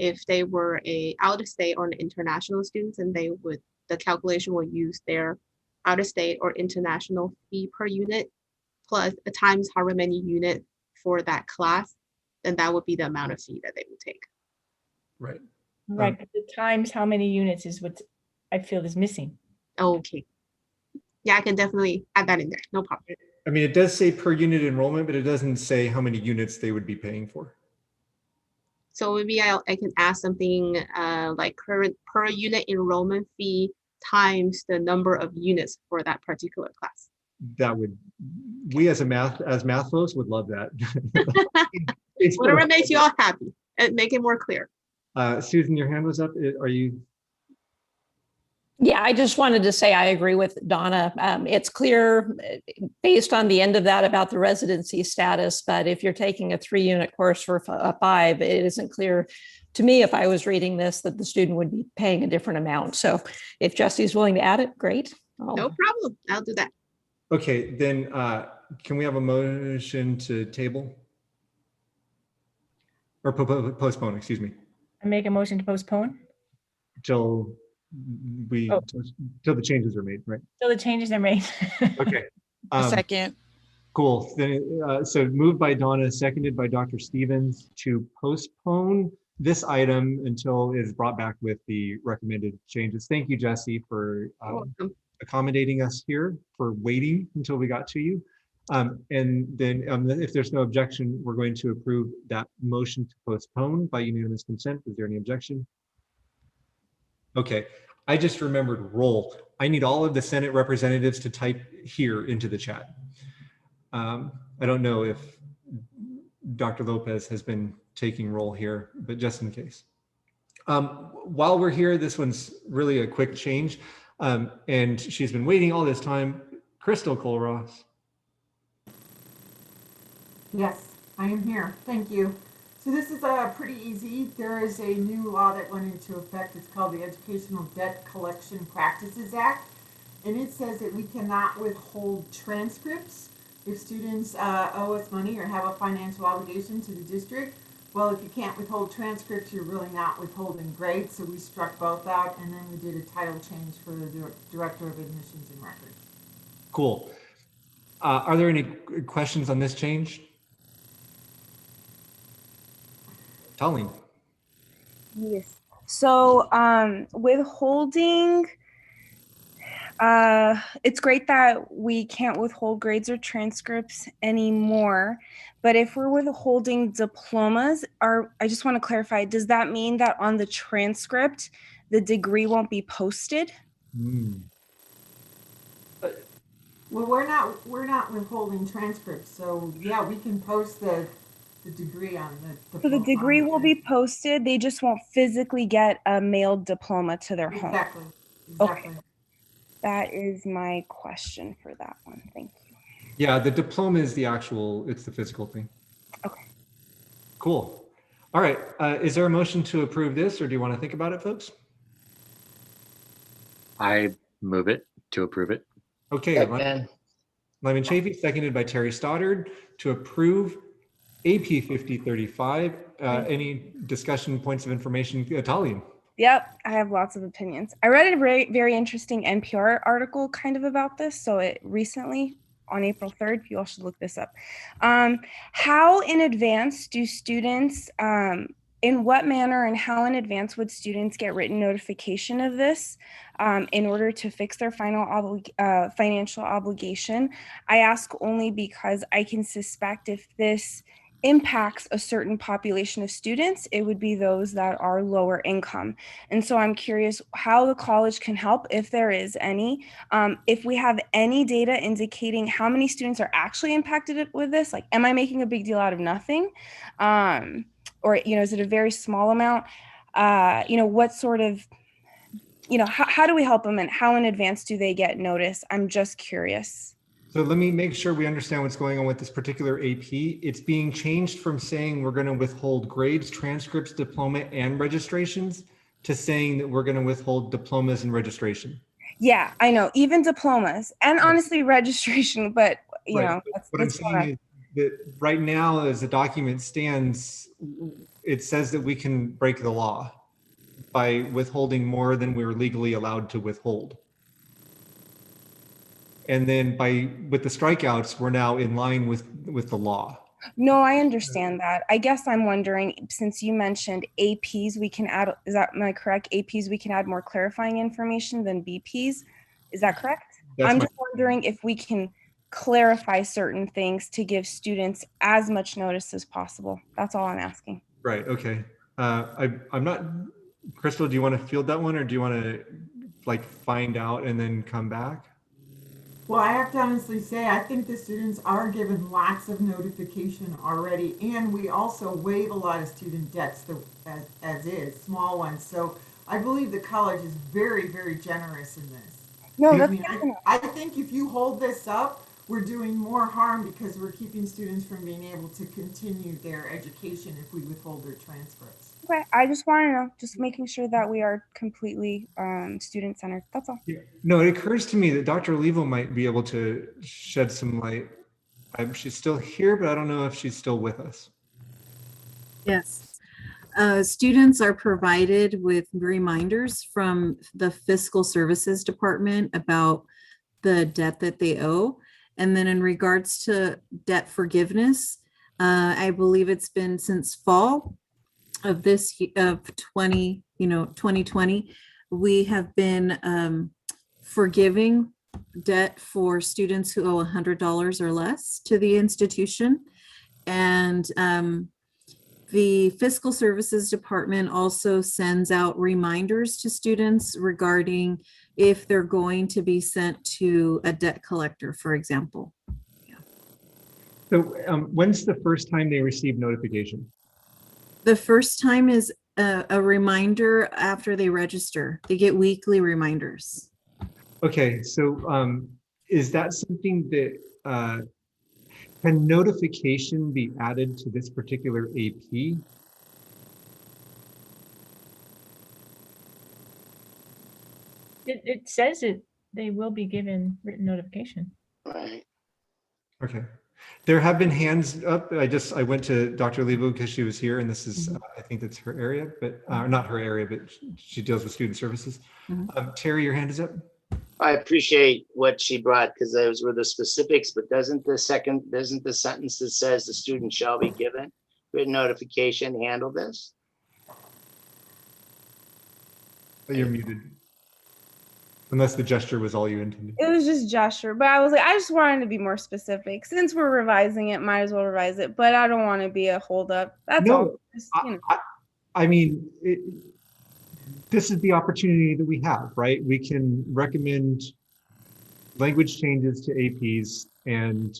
If they were a out-of-state or an international student, then the calculation will use their out-of-state or international fee per unit plus times however many units for that class, then that would be the amount of fee that they would take. Right. Right, but the times how many units is what I feel is missing. Okay. Yeah, I can definitely add that in there. No problem. I mean, it does say per unit enrollment, but it doesn't say how many units they would be paying for. So maybe I can add something like current per unit enrollment fee times the number of units for that particular class. That would, we as math folks would love that. Whatever makes you all happy and make it more clear. Susan, your hand was up. Are you? Yeah, I just wanted to say I agree with Donna. It's clear based on the end of that about the residency status, but if you're taking a 3-unit course for a 5, it isn't clear to me if I was reading this that the student would be paying a different amount. So if Jesse's willing to add it, great. No problem. I'll do that. Okay, then can we have a motion to table? Or postpone, excuse me. I make a motion to postpone Till the changes are made, right? till the changes are made. Okay. A second. Cool. Then, so moved by Donna, seconded by Dr. Stevens to postpone this item until it is brought back with the recommended changes. Thank you, Jesse, for accommodating us here, for waiting until we got to you. And then if there's no objection, we're going to approve that motion to postpone by unanimous consent. Is there any objection? Okay, I just remembered roll. I need all of the Senate representatives to type here into the chat. I don't know if Dr. Lopez has been taking roll here, but just in case. While we're here, this one's really a quick change. And she's been waiting all this time. Crystal Colross. Yes, I am here. Thank you. So this is pretty easy. There is a new law that went into effect. It's called the Educational Debt Collection Practices Act. And it says that we cannot withhold transcripts if students owe us money or have a financial obligation to the district. Well, if you can't withhold transcripts, you're really not withholding grades. So we struck both out, and then we did a title change for the Director of Admissions and Records. Cool. Are there any questions on this change? Colleen. Yes. So withholding, it's great that we can't withhold grades or transcripts anymore. But if we're withholding diplomas, I just want to clarify, does that mean that on the transcript, the degree won't be posted? Well, we're not withholding transcripts, so yeah, we can post the degree on the. So the degree will be posted. They just won't physically get a mailed diploma to their home. Exactly. Okay. That is my question for that one. Thank you. Yeah, the diploma is it's the physical thing. Okay. Cool. All right. Is there a motion to approve this, or do you want to think about it, folks? I move it to approve it. Okay. Lyman Chafee, seconded by Terry Stoddard to approve AP 5035. Any discussion, points of information? Talian. Yep, I have lots of opinions. I read a very, very interesting NPR article kind of about this. So it recently on April 3rd, you all should look this up. How in advance do students in what manner and how in advance would students get written notification of this in order to fix their financial obligation? I ask only because I can suspect if this impacts a certain population of students, it would be those that are lower income. And so I'm curious how the college can help, if there is any. If we have any data indicating how many students are actually impacted with this, like, am I making a big deal out of nothing? Or, is it a very small amount? What sort of, how do we help them and how in advance do they get notice? I'm just curious. So let me make sure we understand what's going on with this particular AP. It's being changed from saying we're going to withhold grades, transcripts, diploma, and registrations to saying that we're going to withhold diplomas and registration. Yeah, I know, even diplomas and honestly registration, but what I'm saying is that right now, as the document stands, it says that we can break the law by withholding more than we were legally allowed to withhold. And then with the strikeouts, we're now in line with the law. No, I understand that. I guess I'm wondering, since you mentioned APs, we can add, am I correct? APs, we can add more clarifying information than BPs. Is that correct? I'm just wondering if we can clarify certain things to give students as much notice as possible. That's all I'm asking. Right, okay. I'm not, Crystal, do you want to field that one, or do you want to find out and then come back? Well, I have to honestly say, I think the students are given lots of notification already, and we also waive a lot of student debts as is, small ones. So I believe the college is very, very generous in this. No, I think if you hold this up, we're doing more harm because we're keeping students from being able to continue their education if we withhold their transcripts. Okay, I just want to know, just making sure that we are completely student-centered. That's all. Yeah. No, it occurs to me that Dr. Levo might be able to shed some light. She's still here, but I don't know if she's still with us. Yes. Students are provided with reminders from the Fiscal Services Department about the debt that they owe. And then in regards to debt forgiveness, I believe it's been since fall of 2020, we have been forgiving debt for students who owe $100 or less to the institution. And the Fiscal Services Department also sends out reminders to students regarding if they're going to be sent to a debt collector, for example. Yeah. So when's the first time they receive notification? The first time is a reminder after they register. They get weekly reminders. Okay, so is that something that can notification be added to this particular AP? It says they will be given written notification. Right. Okay. There have been hands up. I went to Dr. Levo because she was here, and this is, I think that's her area, but not her area, but she deals with student services. Terry, your hand is up. I appreciate what she brought because those were the specifics, but doesn't the sentence that says the student shall be given written notification handle this? But you're muted. Unless the gesture was all you intended. It was just gesture, but I was like, I just wanted to be more specific. Since we're revising it, might as well revise it, but I don't want to be a holdup. That's all. Just, I mean, this is the opportunity that we have, right? We can recommend language changes to APs, and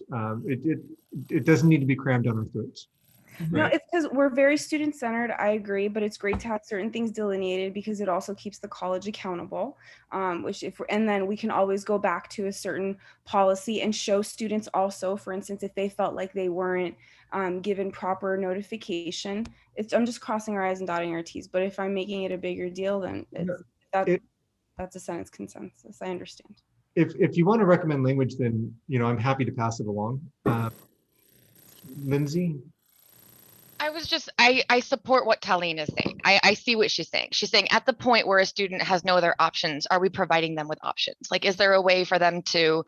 it doesn't need to be crammed down our throats. No, it's because we're very student-centered. I agree, but it's great to have certain things delineated because it also keeps the college accountable. And then we can always go back to a certain policy and show students also, for instance, if they felt like they weren't given proper notification. I'm just crossing our I's and dotting our T's. But if I'm making it a bigger deal, then that's a sentence consensus. I understand. If you want to recommend language, then I'm happy to pass it along. Lindsay. I support what Colleen is saying. I see what she's saying. She's saying at the point where a student has no other options, are we providing them with options? Like, is there a way for them to,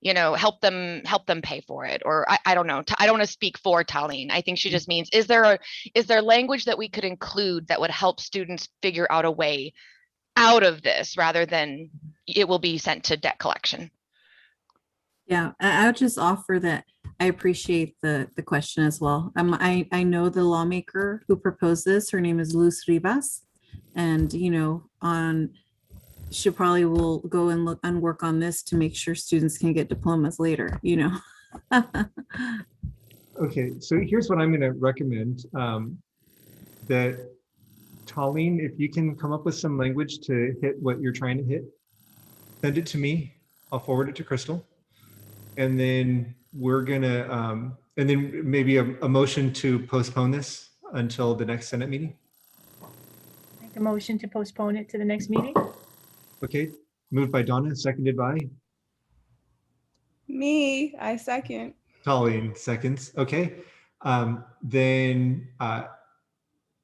help them pay for it. Or I don't know. I don't want to speak for Talene. I think she just means, is there language that we could include that would help students figure out a way out of this rather than it will be sent to debt collection? Yeah, I would just offer that I appreciate the question as well. I know the lawmaker who proposed this. Her name is Luz Rivas, and she probably will go and look and work on this to make sure students can get diplomas later. Okay, so here's what I'm going to recommend. That Talene, if you can come up with some language to hit what you're trying to hit, send it to me. I'll forward it to Crystal. And then we're gonna, and then maybe a motion to postpone this until the next Senate meeting. Make a motion to postpone it to the next meeting. Okay, moved by Donna, seconded by Me, I second. Talene, seconds. Okay, then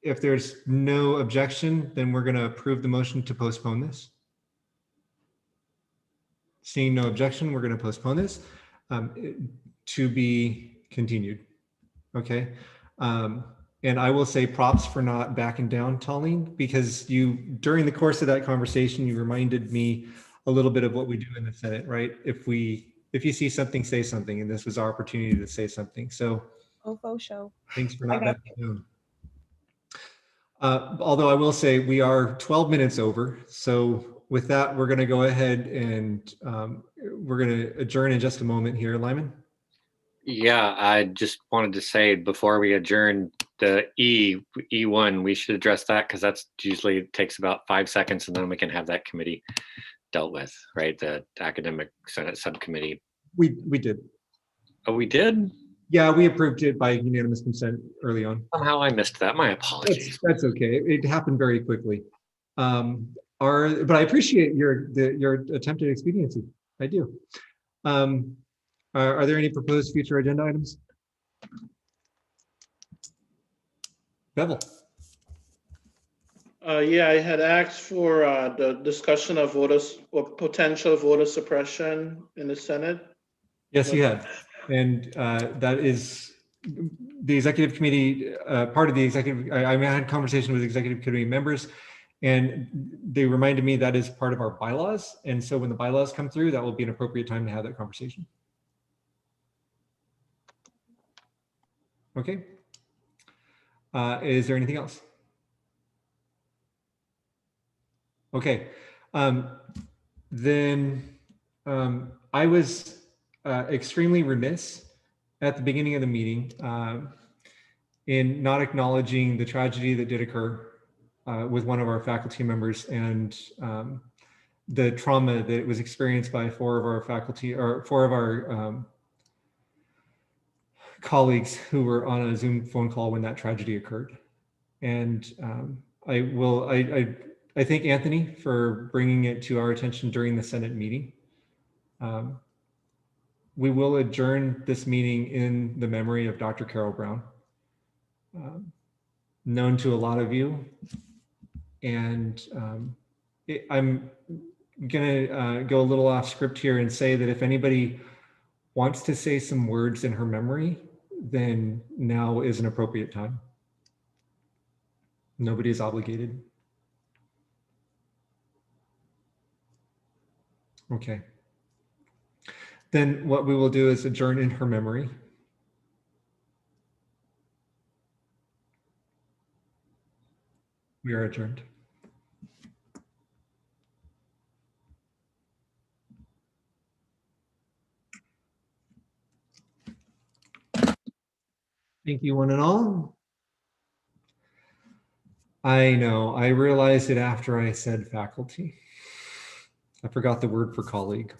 if there's no objection, then we're gonna approve the motion to postpone this. Seeing no objection, we're gonna postpone this. To be continued. Okay. And I will say props for not backing down, Talene, because during the course of that conversation, you reminded me a little bit of what we do in the Senate, right? If you see something, say something, and this was our opportunity to say something. So Show. Thanks for not backing down. Although I will say we are 12 minutes over. So with that, we're going to go ahead and we're going to adjourn in just a moment here. Lyman? Yeah, I just wanted to say before we adjourn, the E1, we should address that because that's usually takes about 5 seconds and then we can have that committee dealt with, right? The academic Senate subcommittee. We did. Oh, we did? Yeah, we approved it by unanimous consent early on. Somehow I missed that. My apologies. That's okay. It happened very quickly. But I appreciate your attempted expediency. I do. Are there any proposed future agenda items? Bevel. Yeah, I had asked for the discussion of potential voter suppression in the Senate. Yes, you have. And that is the executive committee, part of the executive, I had a conversation with executive committee members and they reminded me that is part of our bylaws. And so when the bylaws come through, that will be an appropriate time to have that conversation. Okay. Is there anything else? Okay. Then I was extremely remiss at the beginning of the meeting in not acknowledging the tragedy that did occur with one of our faculty members and the trauma that was experienced by four of our colleagues who were on a Zoom phone call when that tragedy occurred. And I thank Anthony for bringing it to our attention during the Senate meeting. We will adjourn this meeting in the memory of Dr. Carol Brown, known to a lot of you. And I'm gonna go a little off script here and say that if anybody wants to say some words in her memory, then now is an appropriate time. Nobody is obligated. Okay. Then what we will do is adjourn in her memory. We are adjourned. Thank you, one and all. I know, I realized it after I said faculty. I forgot the word for colleague.